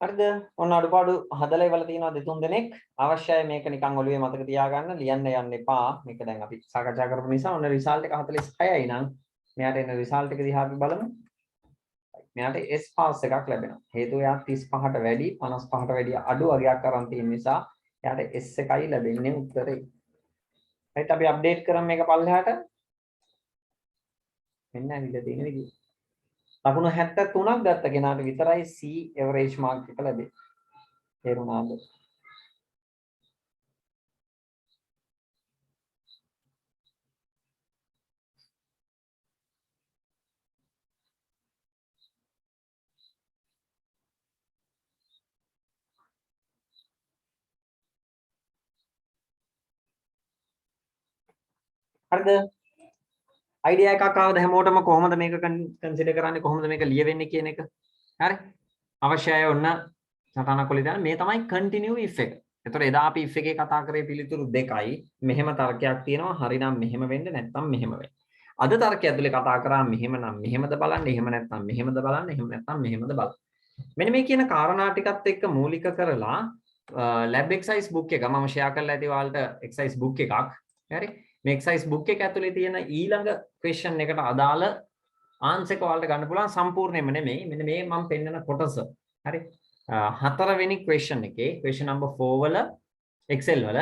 හරිද? ඔන්න අඩුපාඩු හදලා ඉවල තියෙනවා දෙතුන් දෙනෙක්. අවශ්‍යයි මේක නිකන් ඔළුවේ මතක තියාගන්න ලියන්න යන්න එපා. මේක දැන් අපි සාකච්ඡා කරපු නිසා ඔන්න රිසල්ට් එක 46යි නම් මෙයාට එන රිසල්ට් එක දිහා අපි බලමු. මෙයාට S පාස් එකක් ලැබෙනවා. හේතුව එයා 35ට වැඩි 55ට වැඩි අඩු වගයක් අරන් තියෙන නිසා එයාට S එකයි ලැබෙන්නේ උත්තරේ. right අපි අප්ඩේට් කරමු මේක පල්ලෙහාට. මෙන්න ඇවිල්ලා තියෙන විදිය. ලකුණු 73ක් ගත්ත කෙනාට විතරයි C average mark එක ලැබෙන්නේ. තේරුණාද? හරිද? අයිඩියා එකක් ආවද හැමෝටම කොහොමද මේක කන්සිඩර් කරන්නේ කොහොමද මේක ලියවෙන්නේ කියන එක? හරි. අවශ්‍යයි ඔන්න සටහනක් ඔලි දාන්න මේ තමයි continue if එක. එතකොට එදා අපි if එකේ කතා කරේ පිළිතුරු දෙකයි. මෙහෙම තර්කයක් තියෙනවා. හරිනම් මෙහෙම වෙන්න නැත්නම් මෙහෙම වෙන්න. අද තර්කය ඇතුලේ කතා කරා මෙහෙම නම් මෙහෙමද බලන්න, එහෙම නැත්නම් මෙහෙමද බලන්න, එහෙම නැත්නම් මෙහෙමද බලන්න. මෙන්න මේ කියන කාරණා ටිකත් එක්ක මූලික කරලා lab exercise book එක මම share කරලා ඇති ඔයාලට exercise book එකක්. හරි. මේ exercise book එක ඇතුලේ තියෙන ඊළඟ question එකට අදාළ answer එක ඔයාලට ගන්න පුළුවන් සම්පූර්ණයෙන්ම නෙමෙයි. මෙන්න මේ මම පෙන්නන කොටස. හරි. හතරවෙනි question එකේ question number 4 වල Excel වල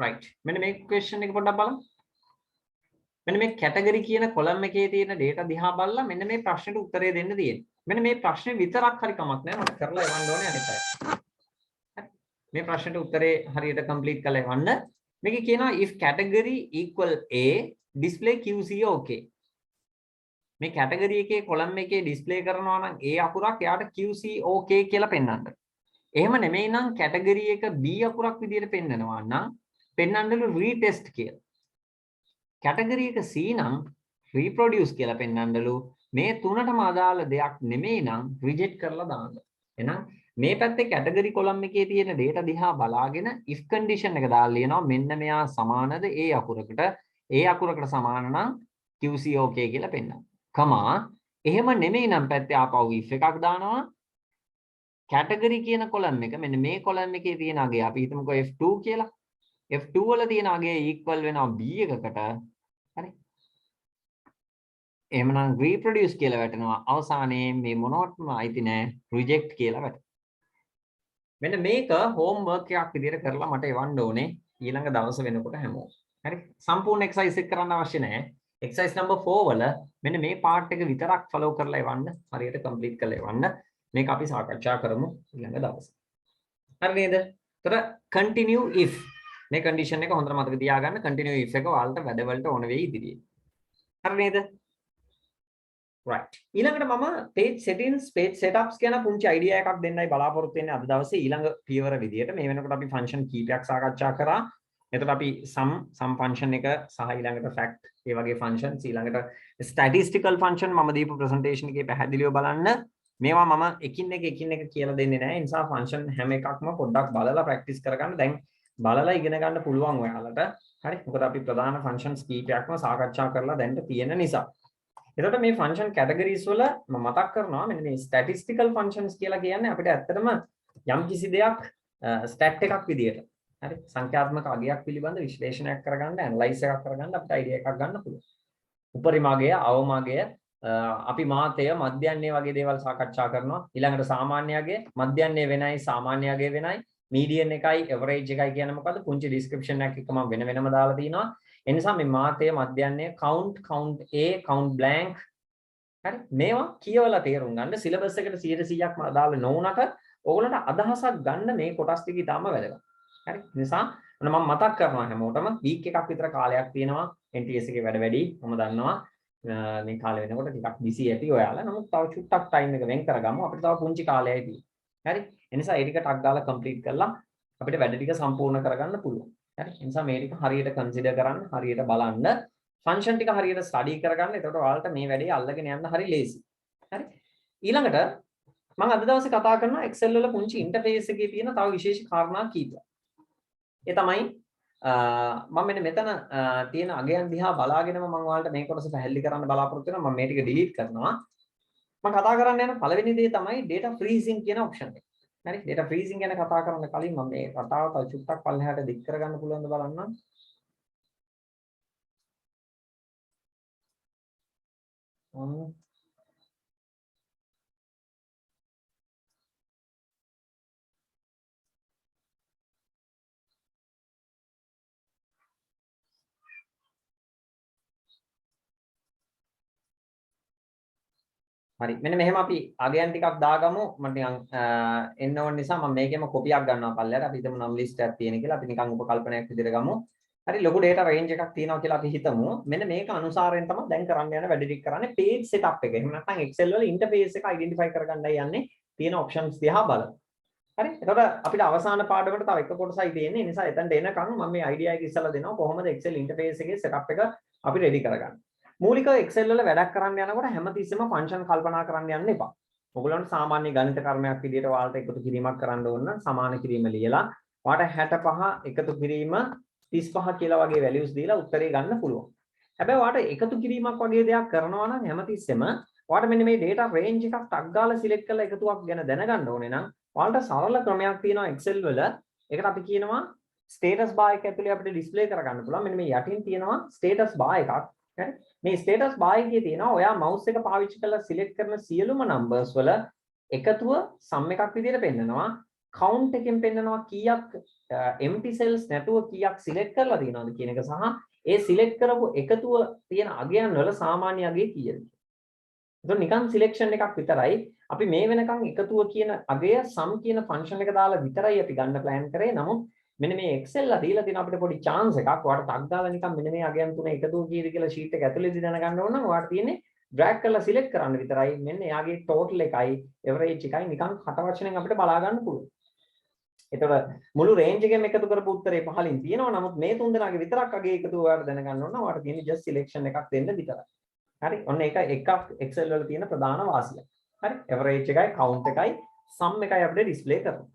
right මෙන්න මේ question එක පොඩ්ඩක් බලමු. මෙන්න මේ category කියන column එකේ තියෙන data දිහා බලලා මෙන්න මේ ප්‍රශ්නෙට උත්තරය දෙන්න තියෙන්නේ. මෙන්න මේ ප්‍රශ්නේ විතරක් හරි කමක් නැහැ. මට කරලා එවන්න ඕනේ අනිත් අය. මේ ප්‍රශ්නෙට උත්තරේ හරියට complete කරලා එවන්න. මේකේ කියනවා if category equal A display QC okay. මේ category එකේ column එකේ display කරනවා නම් A අකුරක් එයාට QC okay කියලා පෙන්වන්න. එහෙම නෙමෙයි නම් category එක B අකුරක් විදියට පෙන්නනවා නම් පෙන්වන්නලු retest කියලා. category එක C නම් reproduce කියලා පෙන්වන්නලු මේ තුනටම අදාළ දෙයක් නෙමෙයි නම් reject කරලා දාන්න. එහෙනම් මේ පැත්තේ category column එකේ තියෙන data දිහා බලාගෙන if condition එක දාලා ලියනවා මෙන්න මෙයා සමානද A අකුරකට A අකුරකට සමාන නම් QC okay කියලා පෙන්නනවා. කමා එහෙම නෙමෙයි නම් පැත්තේ ආපහු if එකක් දානවා category කියන column එක මෙන්න මේ column එකේ තියෙන අගය අපි හිතමුකෝ F2 කියලා. F2 වල තියෙන අගය equal වෙනවා B එකකට. හරි. එහෙමනම් reproduce කියලා වැටෙනවා. අවසානයේ මේ මොනවත්ම අයිති නැහැ reject කියලා වැටෙනවා. මෙන්න මේක homework එකක් විදිහට කරලා මට එවන්න ඕනේ ඊළඟ දවස් වෙනකොට හැමෝම. හරි. සම්පූර්ණ exercise එක කරන්න අවශ්‍ය නැහැ. exercise number 4 වල මෙන්න මේ part එක විතරක් follow කරලා එවන්න. හරියට complete කරලා එවන්න. මේක අපි සාකච්ඡා කරමු ඊළඟ දවසේ. හරි නේද? ඒතර continue if මේ condition එක හොඳට මතක තියාගන්න continue if එක ඔයාලට වැඩවලට ඕන වෙයි ඉදිරියේ. හරි නේද? right ඊළඟට මම page settings page setups කියන පුංචි idea එකක් දෙන්නයි බලාපොරොත්තු වෙන්නේ අද දවසේ ඊළඟ පියවර විදියට. මේ වෙනකොට අපි function කීපයක් සාකච්ඡා කරා. එතකොට අපි sum function එක සහ ඊළඟට fact ඒ වගේ functions ඊළඟට statistical function මම දීපු presentation එකේ පැහැදිලිව බලන්න. මේවා මම එකින් එක කියලා දෙන්නේ නැහැ. ඒ නිසා function හැම එකක්ම පොඩ්ඩක් බලලා practice කරගන්න. දැන් බලලා ඉගෙන ගන්න පුළුවන් ඔයාලට. හරි. මොකද අපි ප්‍රධාන functions කීපයක්ම සාකච්ඡා කරලා දැන් තියෙන නිසා. එතකොට මේ function categories වල මම මතක් කරනවා මෙන්න මේ statistical functions කියලා කියන්නේ අපිට ඇත්තටම යම් කිසි දෙයක් stat එකක් විදියට හරි සංඛ්‍යාත්මක අගයක් පිළිබඳ විශ්ලේෂණයක් කරගන්න analyze එකක් කරගන්න අපිට idea එකක් ගන්න පුළුවන්. උපරිම අගය, අවම අගය, අපි මාතය, මධ්‍යන්නේ වගේ දේවල් සාකච්ඡා කරනවා. ඊළඟට සාමාන්‍ය අගය, මධ්‍යන්නේ වෙනයි, සාමාන්‍ය අගය වෙනයි, median එකයි, average එකයි කියන්නේ මොකද්ද? පුංචි description එකක් එක මම වෙනම දාලා තිනවා. එනිසා මේ මාතය මධ්‍යන්නේ count A count blank හරි මේවා කියවලා තේරුම් ගන්න සිලබස් එකට 100%ක්ම අදාළ නොවුනට ඕගොල්ලන්ට අදහසක් ගන්න මේ කොටස් ටික ඉතාම වැදගත්. හරි නිසා මම මතක් කරනවා හැමෝටම වීක් එකක් විතර කාලයක් තියෙනවා NTS එකේ වැඩ වැඩි මම දන්නවා මේ කාලේ වෙනකොට ටිකක් බිසි ඇති ඔයාලා. නමුත් තව චුට්ටක් ටයිම් එක වෙන් කරගමු අපිට තව පුංචි කාලයයි තියෙන්නේ. හරි එනිසා ඒ ටික ටක් ගාලා කම්ප්ලීට් කරලා අපිට වැඩ ටික සම්පූර්ණ කරගන්න පුළුවන්. හරි ඒ නිසා මේ ටික හරියට කන්සිඩර් කරන්න හරියට බලන්න ෆන්ක්ෂන් ටික හරියට ස්ටඩි කරගන්න. එතකොට ඔයාලට මේ වැඩේ අල්ලගෙන යන්න හරි ලේසි. හරි. ඊළඟට මම අද දවසේ කතා කරනවා Excel වල පුංචි ඉන්ටර්ෆේස් එකේ තියෙන තව විශේෂ කාරණා කීපයක්. ඒ තමයි මම මෙන්න මෙතන තියෙන අගයන් දිහා බලාගෙනම මම ඔයාලට මේ කොටස පැහැදිලි කරන්න බලාපොරොත්තු වෙනවා. මම මේ ටික ඩිලීට් කරනවා. මම කතා කරන්න යන පළවෙනි දේ තමයි data freezing කියන ඔප්ෂන් එක. හරි. data freezing ගැන කතා කරන්න කලින් මම මේ කතාව තව චුට්ටක් පල්ලෙහාට දික් කරගන්න පුළුවන්ද බලන්න. හරි මෙන්න මෙහෙම අපි අගයන් ටිකක් දාගමු මට නිකන් එන්න ඕන නිසා මම මේකෙම කොපියක් ගන්නවා පල්ලයට අපි හිතමු නම් ලිස්ට් එකක් තියෙන කියලා අපි නිකන් උපකල්පනයක් විදිහට ගමු හරි ලොකු data range එකක් තියෙනවා කියලා අපි හිතමු මෙන්න මේක අනුසාරයෙන් තමයි දැන් කරන්න යන වැඩ ටික කරන්නේ page setup එක එහෙම නැත්නම් Excel වල interface එක identify කරගන්නයි යන්නේ තියෙන options දිහා බලමු හරි එතකොට අපිට අවසාන පාඩමට තව එක කොටසයි තියෙන්නේ ඒ නිසා එතනට එනකන් මම මේ idea එක ඉස්සලා දෙනවා කොහොමද Excel interface එකේ setup එක අපි ready කරගන්නේ මූලිකව Excel වල වැඩක් කරන්න යනකොට හැමතිස්සෙම ෆන්ක්ෂන් කල්පනා කරන්න යන්න එපා. ඔයගොල්ලන්ට සාමාන්‍ය ගණිත කර්මයක් විදිහට ඔයාලට එකතු කිරීමක් කරන්න ඕන නම් සමාන කිරීම ලියලා ඔයාලට 65 එකතු කිරීම 35 කියලා වගේ values දීලා උත්තරේ ගන්න පුළුවන්. හැබැයි ඔයාලට එකතු කිරීමක් වගේ දෙයක් කරනවා නම් හැමතිස්සෙම ඔයාලට මෙන්න මේ data range එකක් ටක් ගාලා select කරලා එකතුවක් ගැන දැනගන්න ඕනේ නම් ඔයාලට සරල ක්‍රමයක් තියෙනවා Excel වල. ඒකට අපි කියනවා status bar එක ඇතුලේ අපිට display කරගන්න පුළුවන්. මෙන්න මේ යටින් තියෙනවා status bar එකක්. හරි මේ ස්ටේටස් බාර් එකේ තියෙනවා ඔයා mouse එක පාවිච්චි කරලා select කරන සියලුම numbers වල එකතුව sum එකක් විදිහට පෙන්නනවා count එකෙන් පෙන්නනවා කීයක් empty cells නැතුව කීයක් select කරලා තියෙනවද කියන එක සහ ඒ select කරපු එකතුව තියෙන අගයන් වල සාමාන්‍ය අගය කීයද ඒක නිකන් selection එකක් විතරයි අපි මේ වෙනකන් එකතුව කියන අගය sum කියන function එක දාලා විතරයි අපි ගන්න plan කරේ නමුත් මෙන්න මේ Excel ලා දීලා තියෙන අපිට පොඩි chance එකක්. ඔයාලට ටක් දාලා නිකන් මෙන්න මේ අගයන් තුන එකතුව කීයද කියලා sheet එක ඇතුලේදී දැනගන්න ඕන නම් ඔයාලට තියෙන්නේ drag කරලා select කරන්න විතරයි. මෙන්න එයාගේ total එකයි average එකයි නිකන් කට වචනෙන් අපිට බලා ගන්න පුළුවන්. එතකොට මුළු range එකෙම එකතු කරපු උත්තරේ පහලින් තියෙනවා. නමුත් මේ තුන් දෙනාගේ විතරක් අගේ එකතුව ඔයාලට දැනගන්න ඕන නම් ඔයාලට තියෙන්නේ just selection එකක් දෙන්න විතරයි. හරි. ඔන්න ඒක එකක් Excel වල තියෙන ප්‍රධාන වාසිය. හරි. average එකයි count එකයි sum එකයි අපිට display කරනවා.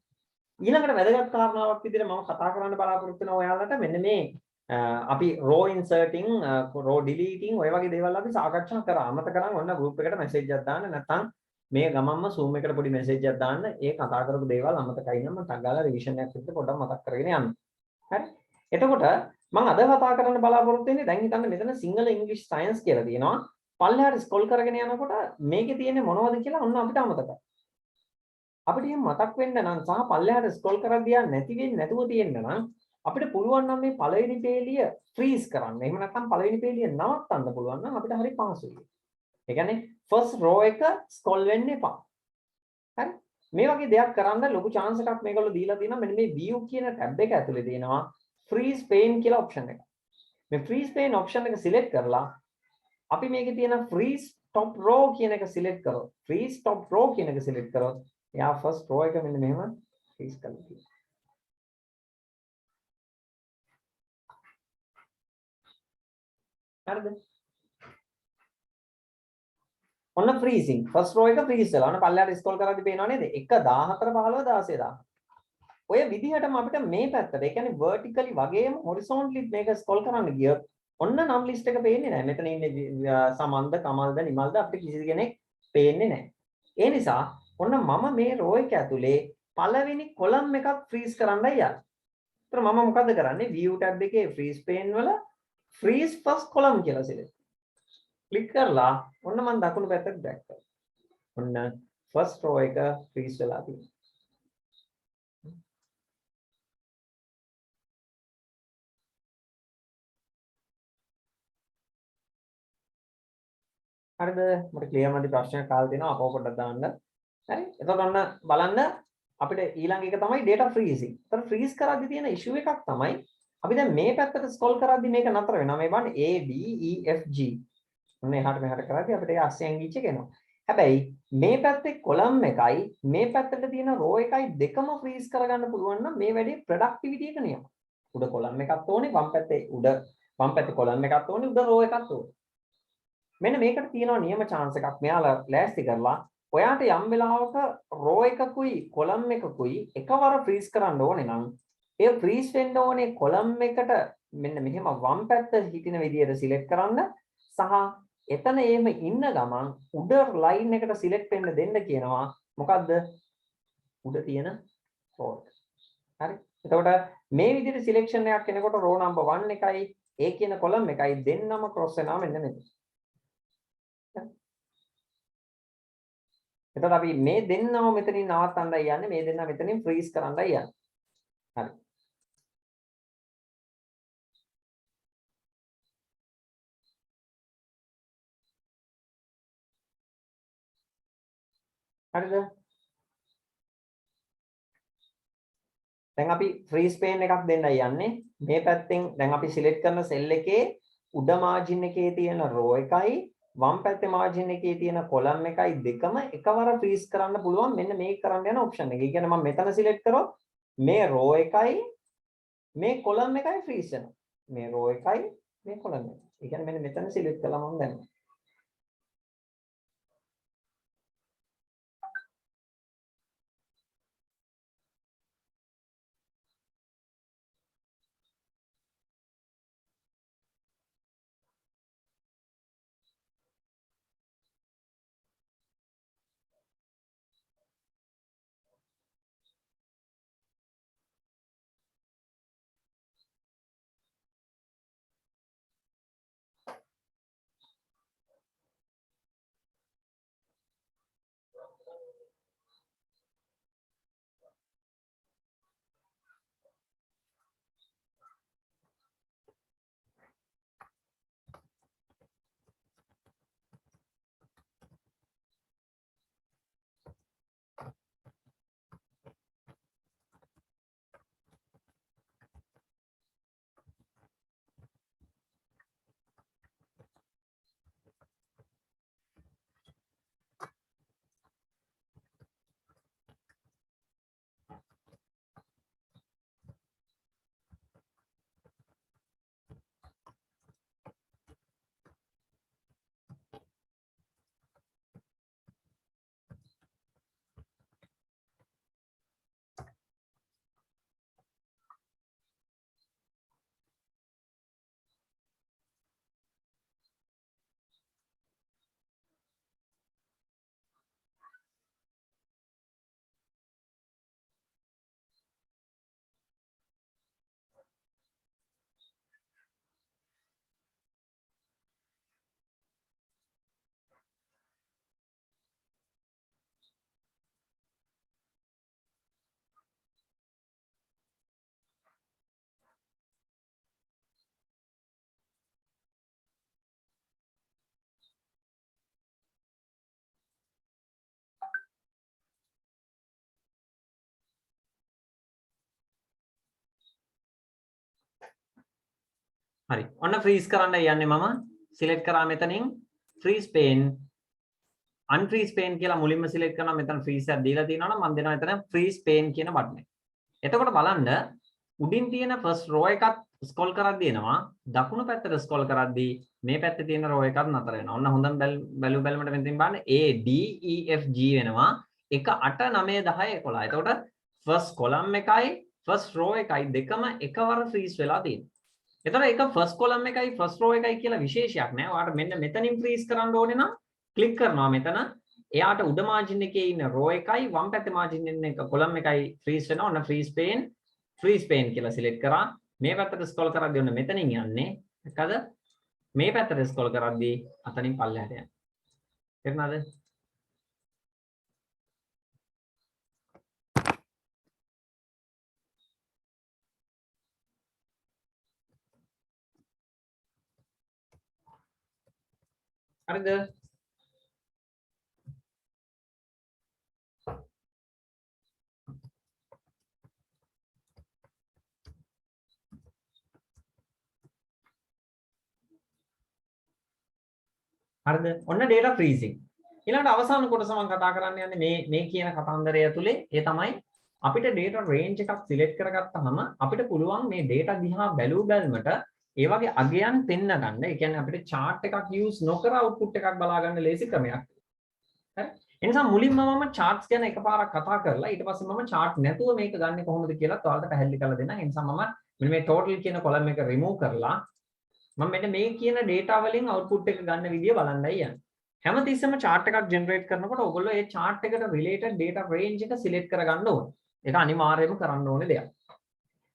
ඊළඟට වැදගත් කාරණාවක් විදිහට මම කතා කරන්න බලාපොරොත්තු වෙනවා ඔයාලට මෙන්න මේ අපි row inserting row deleting ඔය වගේ දේවල් අපි සාකච්ඡා කරා. අමතක කරන් ඔන්න group එකට message එකක් දාන්න නැත්නම් මේ ගමම්ම zoom එකට පොඩි message එකක් දාන්න. ඒ කතා කරපු දේවල් අමතකයි නම් මම ටක් ගාලා revision එකක් විතර පොඩ්ඩක් මතක් කරගෙන යන්න. හරි. එතකොට මම අද කතා කරන්න බලාපොරොත්තු වෙන්නේ දැන් හිතන්න මෙතන සිංහල ඉංග්‍රීසි සයන්ස් කියලා තියෙනවා. පල්ලෙහාට scroll කරගෙන යනකොට මේකේ තියෙන්නේ මොනවද කියලා ඔන්න අපිට අමතකයි. අපිට එහෙම මතක් වෙන්න නම් සහ පල්ලෙහාට ස්ක්‍රෝල් කරද්දී නැති වෙන්නේ නැතුව තියෙන්න නම් අපිට පුළුවන් නම් මේ පළවෙනි පේලිය ෆ්‍රීස් කරන්න. එහෙම නැත්නම් පළවෙනි පේලිය නවත්තන්න පුළුවන් නම් අපිට හරි පහසුයි. ඒ කියන්නේ first row එක ස්ක්‍රෝල් වෙන්න එපා. හරි? මේ වගේ දෙයක් කරන්න ලොකු chance එකක් මේගොල්ලෝ දීලා තියෙනවා. මෙන්න මේ view කියන tab එක ඇතුලේ තියෙනවා freeze pane කියලා option එක. මේ freeze pane option එක select කරලා අපි මේකේ තියෙන freeze top row කියන එක select කරොත් freeze top row කියන එක select කරොත් එයා first row එක මෙන්න මෙහෙම freeze කරලා තියෙනවා. හරිද? ඔන්න freezing first row එක freeze වෙලා. ඔන්න පල්ලෙහාට scroll කරද්දී පේනව නේද? 1 14 15 16 10. ඔය විදිහටම අපිට මේ පැත්තට ඒ කියන්නේ vertically වගේම horizontally මේක scroll කරන්න ගියොත් ඔන්න නම් list එක පේන්නේ නැහැ. මෙතන ඉන්නේ සමන්ද, කමල්ද, නිමල්ද අපිට කිසි කෙනෙක් පේන්නේ නැහැ. ඒ නිසා ඔන්න මම මේ row එක ඇතුලේ පළවෙනි column එකක් freeze කරන්නයි යන්නේ. ඒතර මම මොකද කරන්නේ? view tab එකේ freeze pane වල freeze first column කියලා select. click කරලා ඔන්න මම දකුණු පැත්තට drag කරනවා. ඔන්න first row එක freeze වෙලා තියෙනවා. හරිද? මට ක්ලියර් මදි ප්‍රශ්නයක් අහලා තියෙනවා අපව පොඩ්ඩක් දාන්න. හරි? එතකොට ඔන්න බලන්න අපිට ඊළඟ එක තමයි data freezing. ඒතර freeze කරද්දී තියෙන issue එකක් තමයි අපි දැන් මේ පැත්තට scroll කරද්දී මේක නතර වෙනවා. මේ බලන්න A D E F G. ඔන්න එහාට මෙහාට කරද්දී අපිට ඒ ASCII ඇඟිච්ච එක එනවා. හැබැයි මේ පැත්තේ column එකයි මේ පැත්තට තියෙන row එකයි දෙකම freeze කරගන්න පුළුවන් නම් මේ වැඩේ productivity එක නියම. උඩ column එකක් ඕනේ වම් පැත්තේ column එකක් ඕනේ උඩ row එකක් ඕනේ. මෙන්න මේකට තියෙනවා නියම chance එකක්. මෙයාලා ලෑස්ති කරලා ඔයාට යම් වෙලාවක row එකකුයි column එකකුයි එකවර freeze කරන්න ඕනේ නම් ඒ freeze වෙන්න ඕනේ column එකට මෙන්න මෙහෙම වම් පැත්ත හිටින විදියට select කරන්න සහ එතන එහෙම ඉන්න ගමන් උඩ line එකට select වෙන්න දෙන්න කියනවා. මොකද්ද? උඩ තියෙන row එක. හරි. එතකොට මේ විදිහට selection එකක් කෙනෙකුට row number 1 එකයි ඒ කියන column එකයි දෙන්නම cross වෙනවා මෙන්න මෙතන. එතකොට අපි මේ දෙන්නම මෙතනින් නවත්තන්නයි යන්නේ මේ දෙන්න මෙතනින් freeze කරන්නයි යන්නේ. හරි. හරිද? දැන් අපි freeze pane එකක් දෙන්නයි යන්නේ. මේ පැත්තෙන් දැන් අපි select කරන cell එකේ උඩ margin එකේ තියෙන row එකයි වම් පැත්තේ margin එකේ තියෙන column එකයි දෙකම එකවර freeze කරන්න පුළුවන් මෙන්න මේක කරන්න යන option එක. ඒ කියන්නේ මම මෙතන select කරොත් මේ row එකයි මේ column එකයි freeze වෙනවා. මේ row එකයි මේ column එකයි. ඒ කියන්නේ මෙන්න මෙතන select කළා මම දැන්. හරි. ඔන්න freeze කරන්න යන්නේ මම select කරා මෙතනින් freeze pane unfreeze pane කියලා මුලින්ම select කරනවා. මෙතන freeze එක දීලා තියෙනවා නම් මම දෙනවා එතන freeze pane කියන බටන් එක. එතකොට බලන්න උඩින් තියෙන first row එකත් scroll කරද්දී එනවා. දකුණු පැත්තට scroll කරද්දී මේ පැත්තේ තියෙන row එකත් නතර වෙනවා. ඔන්න හොඳම බැලුමට මෙතනින් බලන්න A D E F G වෙනවා. 1 8 9 10 11. එතකොට first column එකයි first row එකයි දෙකම එකවර freeze වෙලා තියෙනවා. එතකොට ඒක first column එකයි first row එකයි කියලා විශේෂයක් නෑ. ඔයාලට මෙන්න මෙතනින් freeze කරන්න ඕනේ නම් click කරනවා මෙතන. එයාට උඩ margin එකේ ඉන්න row එකයි වම් පැත්තේ margin එක column එකයි freeze වෙනවා. ඔන්න freeze pane කියලා select කරා. මේ පැත්තට scroll කරද්දී ඔන්න මෙතනින් යන්නේ. හරිද? මේ පැත්තට scroll කරද්දී අතනින් පල්ලෙහාට යනවා. තේරුණාද? හරිද? හරිද? ඔන්න data freezing. ඊළඟට අවසාන කොටස මම කතා කරන්න යන්නේ මේ කියන කතන්දරය ඇතුලේ ඒ තමයි අපිට data range එකක් select කරගත්තාම අපිට පුළුවන් මේ data දිහා බැලුව බැලමට ඒ වගේ අගයන් පෙන්න ගන්න. ඒ කියන්නේ අපිට chart එකක් use නොකර output එකක් බලා ගන්න ලේසි ක්‍රමයක්. හරි. ඒ නිසා මුලින්ම මම charts ගැන එකපාරක් කතා කරලා ඊට පස්සේ මම chart නැතුව මේක ගන්න කොහොමද කියලා ඔයාලට පැහැදිලි කරලා දෙන්නම්. ඒ නිසා මම මෙන්න මේ total කියන column එක remove කරලා මම මෙන්න මේ කියන data වලින් output එක ගන්න විදිය බලන්නයි යන්නේ. හැමතිස්සෙම chart එකක් generate කරනකොට ඔයගොල්ලෝ ඒ chart එකට related data range එක select කරගන්න ඕනේ. ඒක අනිවාර්යයෙන්ම කරන්න ඕනේ දෙයක්.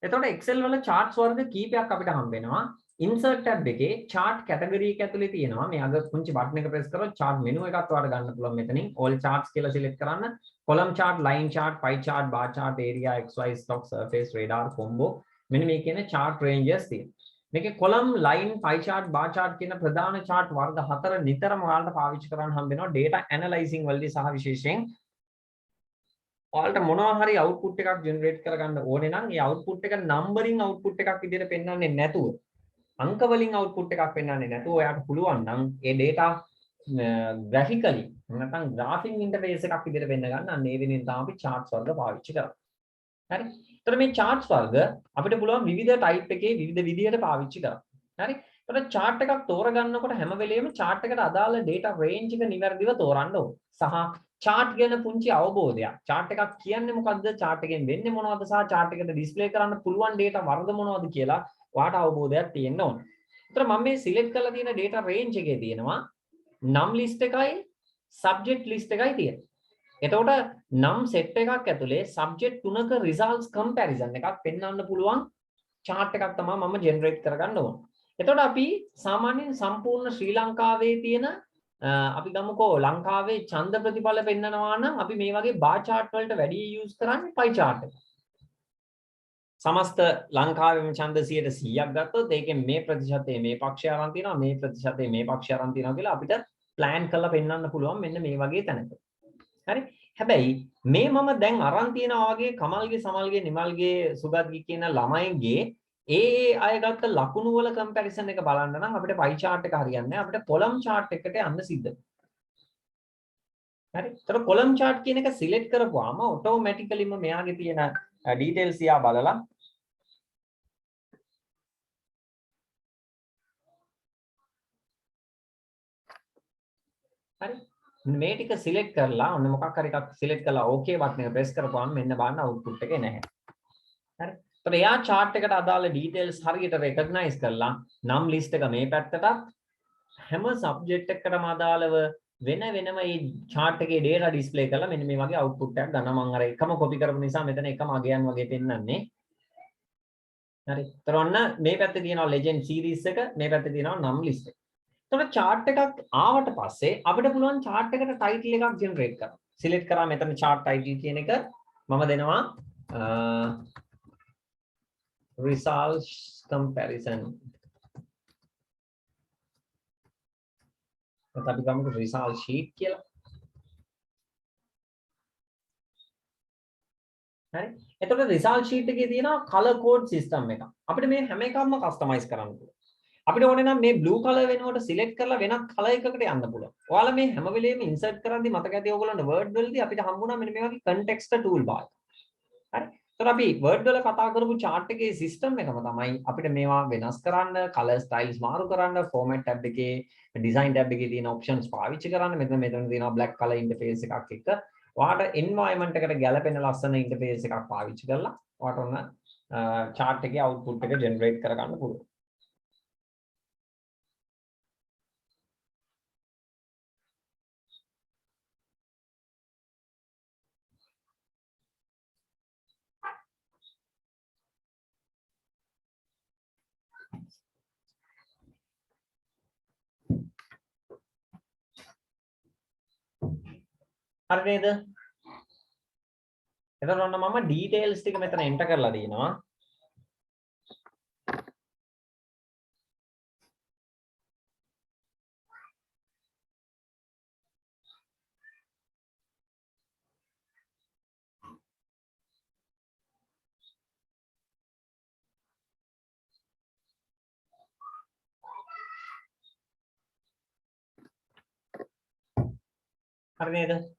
එතකොට Excel වල charts වර්ග කීපයක් අපිට හම්බ වෙනවා. Insert tab එකේ chart category එක ඇතුලේ තියෙනවා. මේ අග පුංචි button එක press කරොත් chart menu එකක් ඔයාලට ගන්න පුළුවන් මෙතනින්. all charts කියලා select කරන්න. column chart, line chart, pie chart, bar chart, area, XY, stock, surface, radar, combo. මෙන්න මේ කියන chart ranges තියෙනවා. මේකේ column, line, pie chart, bar chart කියන ප්‍රධාන chart වර්ග හතර නිතරම ඔයාලට පාවිච්චි කරන්න හම්බ වෙනවා data analyzing වලදී සහ විශේෂයෙන් ඔයාලට මොනවා හරි output එකක් generate කරගන්න ඕනේ නම් ඒ output එක numbering output එකක් විදිහට පෙන්වන්නේ නැතුව අංක වලින් output එකක් පෙන්වන්නේ නැතුව ඔයාලට පුළුවන් නම් ඒ data graphically නැත්නම් graphing interface එකක් විදිහට පෙන්න ගන්න අන්න ඒ වෙනින් තමයි අපි charts වර්ග පාවිච්චි කරන්නේ. හරි. එතකොට මේ charts වර්ග අපිට පුළුවන් විවිධ type එකේ විවිධ විදිහට පාවිච්චි කරන්න. හරි. එතකොට chart එකක් තෝරගන්නකොට හැම වෙලෙම chart එකට අදාළ data range එක නිවැරදිව තෝරන්න ඕනේ. සහ chart ගැන පුංචි අවබෝධයක්. chart එකක් කියන්නේ මොකද්ද? chart එකෙන් වෙන්නේ මොනවද? සහ chart එකට display කරන්න පුළුවන් data වර්ග මොනවද කියලා ඔයාට අවබෝධයක් තියෙන්න ඕනේ. එතකොට මම මේ select කරලා තියෙන data range එකේ තියෙනවා num list එකයි subject list එකයි තියෙන්නේ. එතකොට num set එකක් ඇතුලේ subject තුනක results comparison එකක් පෙන්වන්න පුළුවන් chart එකක් තමයි මම generate කරගන්න ඕනේ. එතකොට අපි සාමාන්‍යයෙන් සම්පූර්ණ ශ්‍රී ලංකාවේ තියෙන අපි ගමුකෝ ලංකාවේ ඡන්ද ප්‍රතිඵල පෙන්නනවා නම් අපි මේ වගේ bar chart වලට වැඩි use කරන්නේ pie chart එක. සමස්ත ලංකාවේම ඡන්ද 100ක් ගත්තොත් ඒකෙන් මේ ප්‍රතිශතය මේ පක්ෂය අරන් තියෙනවා මේ ප්‍රතිශතය මේ පක්ෂය අරන් තියෙනවා කියලා අපිට plan කරලා පෙන්වන්න පුළුවන් මෙන්න මේ වගේ තැනක. හරි. හැබැයි මේ මම දැන් අරන් තියනවා වගේ කමල්ගේ සමල්ගේ නිමල්ගේ සුගත්ගේ කියන ළමයිගේ ඒ අය ගත්ත ලකුණු වල comparison එක බලන්න නම් අපිට pie chart එක හරියන්නේ නැහැ. අපිට column chart එකට යන්න සිද්ධ වෙනවා. හරි. ඒතර column chart කියන එක select කරපුවාම automatically මෙයාගේ තියෙන details තියා බලලා හරි. මේ ටික select කරලා ඔන්න මොකක් හරි එකක් select කරලා okay button එක press කරපුවාම මෙන්න බලන්න output එක එන්නේ නැහැ. හරි. ඒතර එයා chart එකට අදාළ details හරියට recognize කරලා num list එක මේ පැත්තටත් හැම subject එකකටම අදාළව වෙන වෙනම මේ chart එකේ data display කරලා මෙන්න මේ වගේ output එකක් ගන්නවා. මම අර එකම copy කරපු නිසා මෙතන එකම අගයන් වගේ පෙන්නන්නේ. හරි. ඒතර ඔන්න මේ පැත්තේ තියෙනවා legend series එක, මේ පැත්තේ තියෙනවා num list එක. එතකොට chart එකක් ආවට පස්සේ අපිට පුළුවන් chart එකට title එකක් generate කරන්න. select කරා මෙතන chart title කියන එක මම දෙනවා results comparison. එතකොට අපි ගමුකෝ result sheet කියලා. හරි. එතකොට result sheet එකේ තියෙනවා color code system එකක්. අපිට මේ හැම එකක්ම customize කරන්න පුළුවන්. අපිට ඕනේ නම් මේ blue color වෙනකොට select කරලා වෙනත් color එකකට යන්න පුළුවන්. ඔයාලා මේ හැම වෙලේම insert කරද්දි මතක ඇති ඔයගොල්ලන්ට word වලදී අපිට හම්බුණා මෙන්න මේ වගේ context toolbar. හරි. ඒතර අපි word වල කතා කරපු chart එකේ system එකම තමයි අපිට මේවා වෙනස් කරන්න, color styles මාරු කරන්න, format tab එකේ, design tab එකේ තියෙන options පාවිච්චි කරන්න. මෙතන තියෙනවා black color interface එකක් එක්ක. ඔයාට environment එකට ගැලපෙන ලස්සන interface එකක් පාවිච්චි කරලා ඔයාට ඔන්න chart එකේ output එක generate කරගන්න පුළුවන්. හරි නේද? එතකොට ඔන්න මම details ටික මෙතන enter කරලා දිනවා. හරි නේද?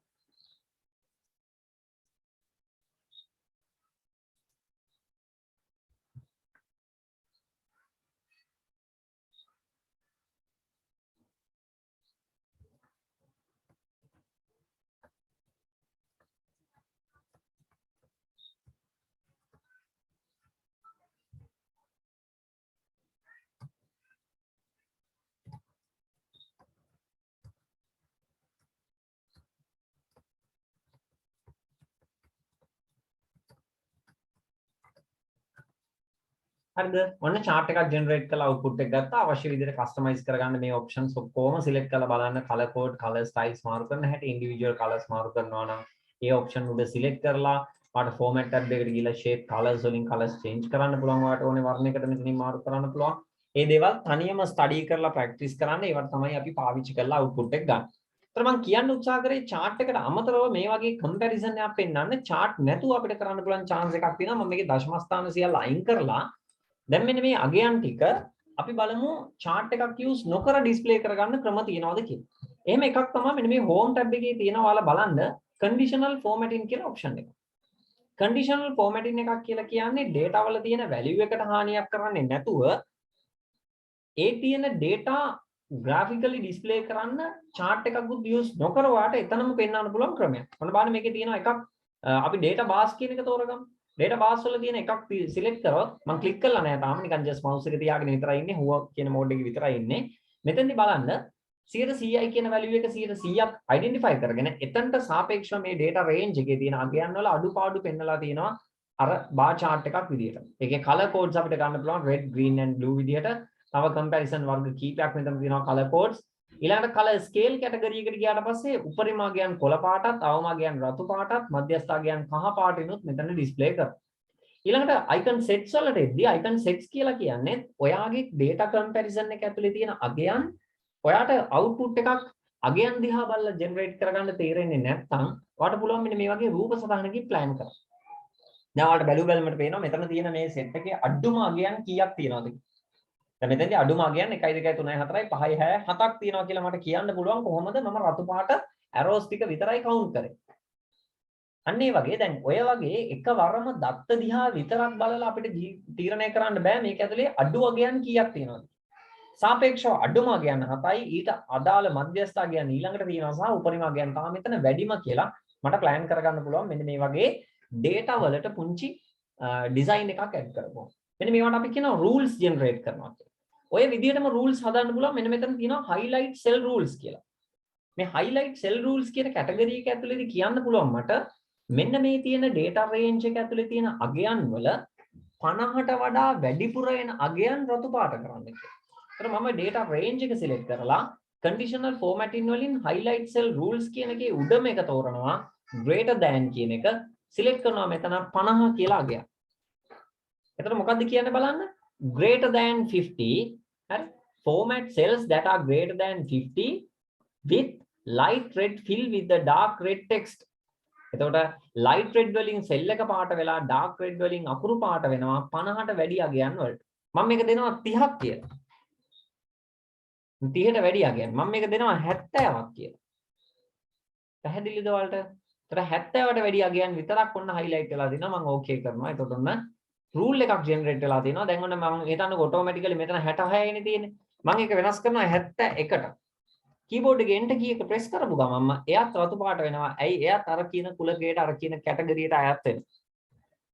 හරිද? ඔන්න chart එකක් generate කරලා output එක ගත්තා. අවශ්‍ය විදිහට customize කරගන්න මේ options ඔක්කොම select කරලා බලන්න color code, color styles මාරු කරන හැටි, individual colors මාරු කරනවා නම් ඒ option උඩ select කරලා ඔයාලට format tab එකට ගිහලා shape colors වලින් colors change කරන්න පුළුවන්. ඔයාලට ඕනේ වර්ණයකට මෙතනින් මාරු කරන්න පුළුවන්. මේ දේවල් තනියම study කරලා practice කරන්න. ඒවට තමයි අපි පාවිච්චි කරලා output එක ගන්න. ඒතර මම කියන්න උත්සාහ කරේ chart එකට අමතරව මේ වගේ comparison එකක් පෙන්නන්න chart නැතුව අපිට කරන්න පුළුවන් chance එකක් තියෙනවා. මම මේකේ දශම ස්ථාන සියල්ල අයින් කරලා දැන් මෙන්න මේ අගයන් ටික අපි බලමු chart එකක් use නොකර display කරගන්න ක්‍රම තියෙනවද කියලා. එහෙම එකක් තමයි මෙන්න මේ home tab එකේ තියෙනවා. ඔයාලා බලන්න conditional formatting කියලා option එක. conditional formatting එකක් කියලා කියන්නේ data වල තියෙන value එකට හානියක් කරන්නේ නැතුව ඒ තියෙන data graphically display කරන්න chart එකක් use නොකර ඔයාලට එතනම පෙන්වන්න පුළුවන් ක්‍රමයක්. ඔන්න බලන්න මේකේ තියෙනවා එකක් අපි data bars කියන එක තෝරගමු. data bars වල තියෙන එකක් select කරොත් මම click කරලා නැහැ තාම නිකන් just mouse එක තියාගෙන විතරයි ඉන්නේ හුව කියන mode එකේ විතරයි ඉන්නේ. මෙතෙන්දි බලන්න 100යි කියන value එක 100ක් identify කරගෙන එතනට සාපේක්ෂව මේ data range එකේ තියෙන අගයන් වල අඩුපාඩු පෙන්නලා තියෙනවා අර bar chart එකක් විදියට. ඒකේ color codes අපිට ගන්න පුළුවන් red, green and blue විදියට. තව comparison වර්ග කීපයක් මෙතන තියෙනවා color codes. ඊළඟට color scale category එකට ගියාට පස්සේ උපරිම අගයන් කොළ පාටත්, අවම අගයන් රතු පාටත්, මධ්‍යස්ථ අගයන් කහ පාටිනුත් මෙතන display කරනවා. ඊළඟට icon sets වලට එද්දී icon sets කියලා කියන්නේ ඔයාගේ data comparison එක ඇතුලේ තියෙන අගයන් ඔයාට output එකක් අගයන් දිහා බලලා generate කරගන්න තේරෙන්නේ නැත්නම් ඔයාට පුළුවන් මෙන්න මේ වගේ රූප සටහනකින් plan කරන්න. දැන් ඔයාලට බැලුවමට පේනවා මෙතන තියෙන මේ set එකේ අඩුම අගයන් කීයක් තියෙනවද කියලා. දැන් මෙතනදී අඩුම අගයන් 1 2 3 4 5 6 7ක් තියෙනවා කියලා මට කියන්න පුළුවන් කොහොමද මම රතු පාට arrows ටික විතරයි count කරේ. අන්න ඒ වගේ දැන් ඔය වගේ එකවරම දත්ත දිහා විතරක් බලලා අපිට තීරණය කරන්න බෑ මේක ඇතුලේ අඩු අගයන් කීයක් තියෙනවද. සාපේක්ෂව අඩුම අගයන් 7යි ඊට අදාළ මධ්‍යස්ථ අගයන් ඊළඟට තියෙනවා සහ උපරිම අගයන් තමයි මෙතන වැඩිම කියලා මට plan කරගන්න පුළුවන් මෙන්න මේ වගේ data වලට පුංචි design එකක් add කරපුවා. මෙන්න මේවට අපි කියනවා rules generate කරනවා කියලා. ඔය විදිහටම rules හදන්න පුළුවන් මෙන්න මෙතන තියෙනවා highlight cell rules කියලා. මේ highlight cell rules කියන category එක ඇතුළේදී කියන්න පුළුවන් මට මෙන්න මේ තියෙන data range එක ඇතුලේ තියෙන අගයන් වල 50ට වඩා වැඩිපුර එන අගයන් රතු පාට කරන්න කියලා. ඒතර මම data range එක select කරලා conditional formatting වලින් highlight cell rules කියන එකේ උඩම එක තෝරනවා greater than කියන එක select කරනවා මෙතන 50 කියලා අගයක්. එතකොට මොකද්ද කියන්නේ බලන්න greater than 50 හරි format cells that are greater than 50 with light red fill with the dark red text. එතකොට light red වලින් cell එක පාට වෙලා dark red වලින් අකුරු පාට වෙනවා 50ට වැඩි අගයන් වලට. මම මේක දෙනවා 30ක් කියලා. 30ට වැඩි අගයන්. මම මේක දෙනවා 70ක් කියලා. පැහැදිලිද ඔයාලට? ඒතර 70ට වැඩි අගයන් විතරක් ඔන්න highlight වෙලා දිනවා මම okay කරනවා. එතකොට ඔන්න rule එකක් generate වෙලා තියෙනවා. දැන් ඔන්න මම හිතන්නකො automatically මෙතන 66 නේ තියෙන්නේ. මම ඒක වෙනස් කරනවා 71ට. keyboard එකේ enter key එක press කරපු ගමන්ම එයාත් රතු පාට වෙනවා. ඇයි? එයාත් අර කියන කුලකයට අර කියන කැටගරියට අයත් වෙනවා.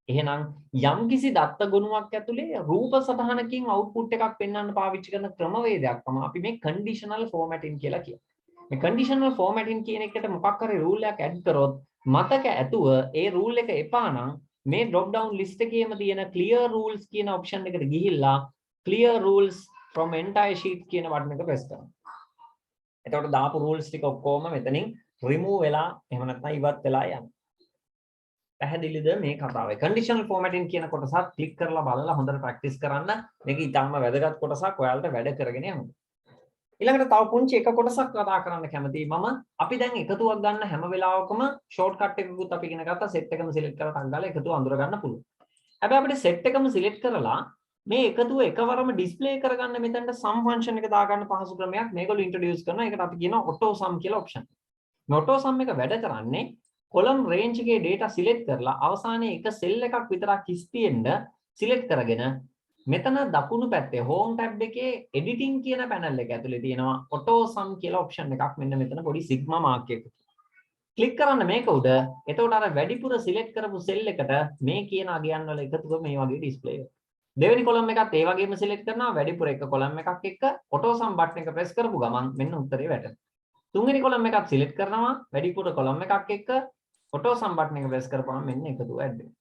එහෙනම් යම්කිසි දත්ත ගුණයක් ඇතුලේ රූප සටහනකින් output එකක් පෙන්වන්න පාවිච්චි කරන ක්‍රමවේදයක් තමයි අපි මේ conditional formatting කියලා කියන්නේ. මේ conditional formatting කියන එකට මොකක් හරි rule එකක් add කරොත් මතක ඇතුව ඒ rule එක එපා නම් මේ drop down list එකේම තියෙන clear rules කියන option එකට ගිහිල්ලා clear rules from entire sheet කියන බටන් එක press කරනවා. එතකොට දාපු rules ටික ඔක්කොම මෙතනින් remove වෙලා එහෙම නැත්නම් ඉවත් වෙලා යනවා. පැහැදිලිද මේ කතාවේ? conditional formatting කියන කොටසත් click කරලා බලලා හොඳට practice කරන්න. මේක ඊටාම වැදගත් කොටසක් ඔයාලට වැඩ කරගෙන යන්න. ඊළඟට තව පුංචි එක කොටසක් කතා කරන්න කැමතියි මම. අපි දැන් එකතුවක් ගන්න හැම වෙලාවකම shortcut එකකුත් අපි ඉගෙන ගත්තා set එකම select කරලා ටක් ගාලා එකතුව අඳුර ගන්න පුළුවන්. හැබැයි අපිට set එකම select කරලා මේ එකතුව එකවරම display කරගන්න මෙතනට sum function එක දාගන්න පහසු ක්‍රමයක් මේගොල්ලෝ introduce කරනවා. ඒකට අපි කියනවා auto sum කියලා option. මේ auto sum එක වැඩ කරන්නේ column range එකේ data select කරලා අවසානයේ එක cell එකක් විතරක් හිස් තියෙන්න select කරගෙන මෙතන දකුණු පැත්තේ home tab එකේ editing කියන panel එක ඇතුලේ තියෙනවා auto sum කියලා option එකක්. මෙන්න මෙතන පොඩි sigma mark එකක්. click කරන්න මේක උඩ. එතකොට අර වැඩිපුර select කරපු cell එකට මේ කියන අගයන් වල එකතුව මේ වගේ display වෙනවා. දෙවෙනි column එකත් ඒ වගේම select කරනවා. වැඩිපුර එක column එකක් එක්ක auto sum button එක press කරපු ගමන් මෙන්න උත්තරේ වැටෙනවා. තුන්වෙනි column එකත් select කරනවා. වැඩිපුර column එකක් එක්ක auto sum button එක press කරපුවම මෙන්න එකතුව add වෙනවා.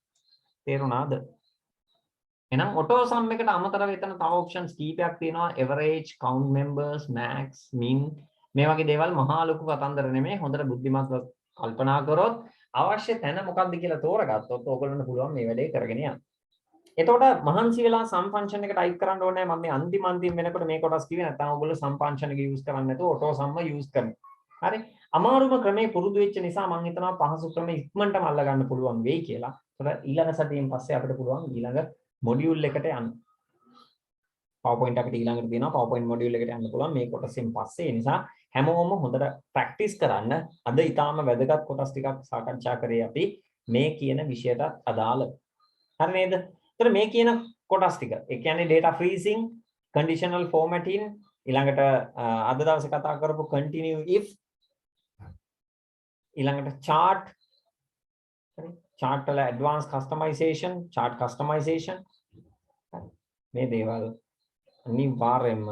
තේරුණාද? එහෙනම් auto sum එකට අමතරව එතන තව options කීපයක් තියෙනවා average, count members, max, min මේ වගේ දේවල් මහා ලොකු කතන්දර නෙමෙයි. හොඳට බුද්ධිමත්ව කල්පනා කරොත් අවශ්‍ය තැන මොකක්ද කියලා තෝරගත්තොත් ඕගොල්ලන්ට පුළුවන් මේ වැඩේ කරගෙන යන්න. එතකොට මහන්සි වෙලා sum function එක type කරන්න ඕනේ. මම මේ අන්තිම වෙනකොට මේ කොටස් කිව්වේ නැත්නම් ඕගොල්ලෝ sum function එක use කරන්නේ නැතුව auto sum use කරනවා. හරි. අමාරුම ක්‍රමේ පුරුදු වෙච්ච නිසා මම හිතනවා පහසු ක්‍රමේ ඉක්මනටම අල්ල ගන්න පුළුවන් වෙයි කියලා. ඒතකොට ඊළඟ සතියෙන් පස්සේ අපිට පුළුවන් ඊළඟ මොඩියුල් එකට යන්න. PowerPoint අපිට ඊළඟට තියෙනවා PowerPoint මොඩියුල් එකට යන්න පුළුවන් මේ කොටසෙන් පස්සේ. ඒ නිසා හැමෝම හොඳට ප්‍රැක්ටිස් කරන්න. අද ඊටාම වැදගත් කොටස් ටිකක් සාකච්ඡා කරේ අපි මේ කියන විෂයට අදාළ. හරි නේද? ඒතර මේ කියන කොටස් ටික. ඒ කියන්නේ data freezing, conditional formatting, ඊළඟට අද දවසේ කතා කරපු continue if, ඊළඟට chart, හරි? chart වල advanced customization, chart customization. මේ දේවල් අනිවාර්යයෙන්ම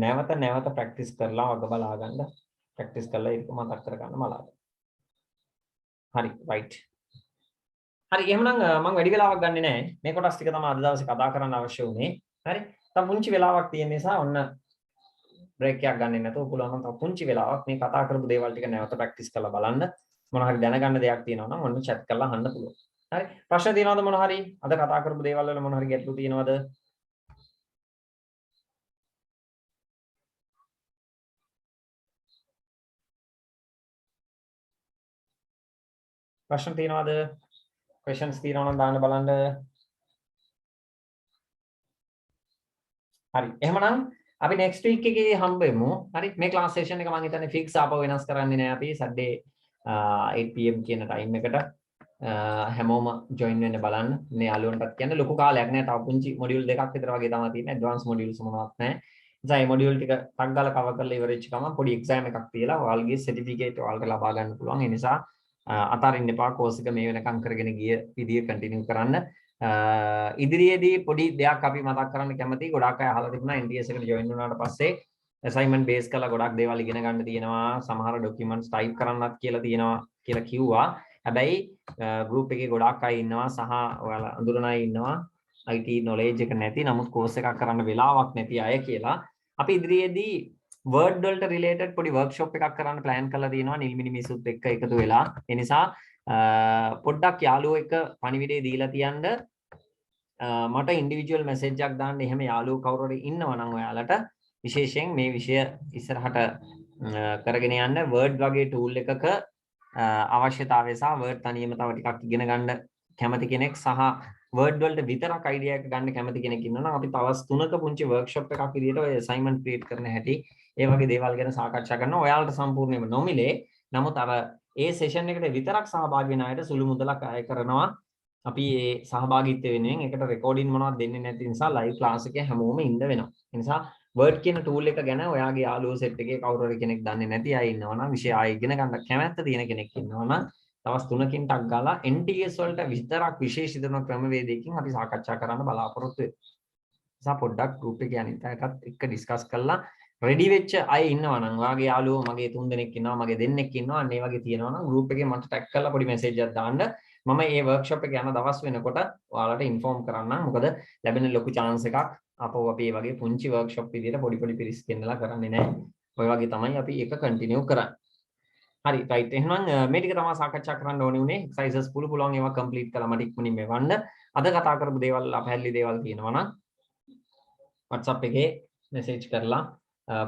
නැවත ප්‍රැක්ටිස් කරලා වග බලා ගන්න. ප්‍රැක්ටිස් කරලා ඒක මතක් කර ගන්න මලාව. හරි right. හරි එහෙනම් මම වැඩි වෙලාවක් ගන්නෙ නැහැ. මේ කොටස් ටික තමයි අද දවසේ කතා කරන්න අවශ්‍ය වුණේ. හරි. තව පුංචි වෙලාවක් තියෙන නිසා ඔන්න බ්‍රේක් එකක් ගන්නෙ නැතුව පුළුවන් නම් තව පුංචි වෙලාවක් මේ කතා කරපු දේවල් ටික නැවත ප්‍රැක්ටිස් කරලා බලන්න. මොන හරි දැනගන්න දෙයක් තියෙනවා නම් ඔන්න chat කරලා අහන්න පුළුවන්. හරි. ප්‍රශ්න තියෙනවද මොන හරි? අද කතා කරපු දේවල් වල මොන හරි ගැටලු තියෙනවද? ප්‍රශ්න තියෙනවද? questions තියෙනවා නම් දාන්න බලන්න. හරි. එහෙමනම් අපි next week එකේ හම්බෙමු. හරි. මේ class session එක මම හිතන්නේ fix ආපහු වෙනස් කරන්නේ නැහැ අපි. Saturday 8 pm කියන time එකට හැමෝම join වෙන්න බලන්න. මේ යාළුවන්ටත් කියන්න ලොකු කාලයක් නෑ. තව පුංචි module දෙකක් විතර වගේ තමයි තියෙන්නේ. advanced modules මොනවත් නැහැ. නිසා මේ module ටික ටක් ගාලා cover කරලා ඉවරෙච්ච ගමන් පොඩි exam එකක් තියලා ඔයාලගේ certificate ඔයාලට ලබා ගන්න පුළුවන්. ඒ නිසා අතාරින්න එපා. course එක මේ වෙනකම් කරගෙන ගිය විදිය continue කරන්න. ඉදිරියේදී පොඩි දෙයක් අපි මතක් කරන්න කැමතියි. ගොඩාක් අය අහලා තිබුණා NTS එකට join වුණාට පස්සේ assignment base කරලා ගොඩක් දේවල් ඉගෙන ගන්න තියෙනවා. සමහර documents type කරන්නත් කියලා තියෙනවා කියලා කිව්වා. හැබැයි group එකේ ගොඩාක් අය ඉන්නවා සහ ඔයාලා අඳුරන අය ඉන්නවා IT knowledge එක නැති නමුත් course එකක් කරන්න වෙලාවක් නැති අය කියලා. අපි ඉදිරියේදී word වලට related පොඩි workshop එකක් කරන්න plan කරලා තියෙනවා නිල්මිනි මිසුත් එක්ක එකතු වෙලා. ඒ නිසා පොඩ්ඩක් යාළුවෝ එක පණිවිඩය දීලා තියන්න. මට ඉන්ඩිවිජුවල් මැසේජ් එකක් දාන්න. එහෙම යාළුවෝ කවුරු හරි ඉන්නවා නම් ඔයාලට විශේෂයෙන් මේ විෂය ඉස්සරහට කරගෙන යන්න Word වගේ tool එකක අවශ්‍යතාවය සහ Word තනියම තව ටිකක් ඉගෙන ගන්න කැමති කෙනෙක් සහ Word වලට විතරක් idea එක ගන්න කැමති කෙනෙක් ඉන්නවා නම් අපි තවස් 3ක පුංචි workshop එකක් විදිහට ඔය assignment create කරන හැටි ඒ වගේ දේවල් ගැන සාකච්ඡා කරනවා. ඔයාලට සම්පූර්ණයෙන්ම නොමිලේ. නමුත් අර ඒ session එකට විතරක් සහභාගී වෙන අයට සුළු මුදලක් අය කරනවා. අපි ඒ සහභාගීත්වය වෙනුවෙන් ඒකට රෙකෝඩින් මොනවද දෙන්නේ නැති නිසා ලයිව් ක්ලාස් එකේ හැමෝම ඉන්න වෙනවා. ඒ නිසා Word කියන tool එක ගැන ඔයාගේ යාළුවෝ set එකේ කවුරු හරි කෙනෙක් දන්නේ නැති අය ඉන්නවා නම් විෂය ආයෙ ඉගෙන ගන්න කැමැත්ත තියෙන කෙනෙක් ඉන්නවා නම් තවස් 3කින් ටක් ගාලා NTS වලට විතරක් විශේෂිත කරන ක්‍රමවේදයකින් අපි සාකච්ඡා කරන්න බලාපොරොත්තු වෙනවා. නිසා පොඩ්ඩක් group එකේ අනිත් අයටත් එක්ක discuss කරලා ready වෙච්ච අය ඉන්නවා නම් ඔයාගේ යාළුවෝ මගේ 3 දෙනෙක් ඉන්නවා මගේ දෙන්නෙක් ඉන්නවා අන්න ඒ වගේ තියෙනවා නම් group එකේ මට tag කරලා පොඩි message එකක් දාන්න. මම මේ workshop එක යන දවස් වෙනකොට ඔයාලට inform කරන්නම්. මොකද ලැබෙන ලොකු chance එකක්. අපෝ අපි මේ වගේ පුංචි workshop විදියට පොඩි පිරිස් ගෙන්නලා කරන්නේ නැහැ. ඔය වගේ තමයි අපි ඒක continue කරන්නේ. හරි right. එහෙනම් මේ ටික තමයි සාකච්ඡා කරන්න ඕනේ උනේ. exercises පුළුවන් ඒවා complete කරලා මට ඉක්මනින් මෙවන්න. අද කතා කරපු දේවල් අපහැල්ලි දේවල් තියෙනවා නම් WhatsApp එකේ message කරලා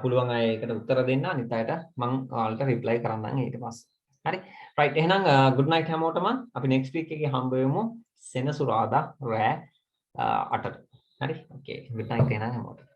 පුළුවන් අය ඒකට උත්තර දෙන්න. අනිත් අයට මම ඔයාලට reply කරන්නම් ඊට පස්සේ. හරි right. එහෙනම් good night හැමෝටම. අපි next week එකේ හම්බ වෙමු සෙනසුරාදා රෑ 8ට. හරි okay good night එහෙනම් හැමෝටම.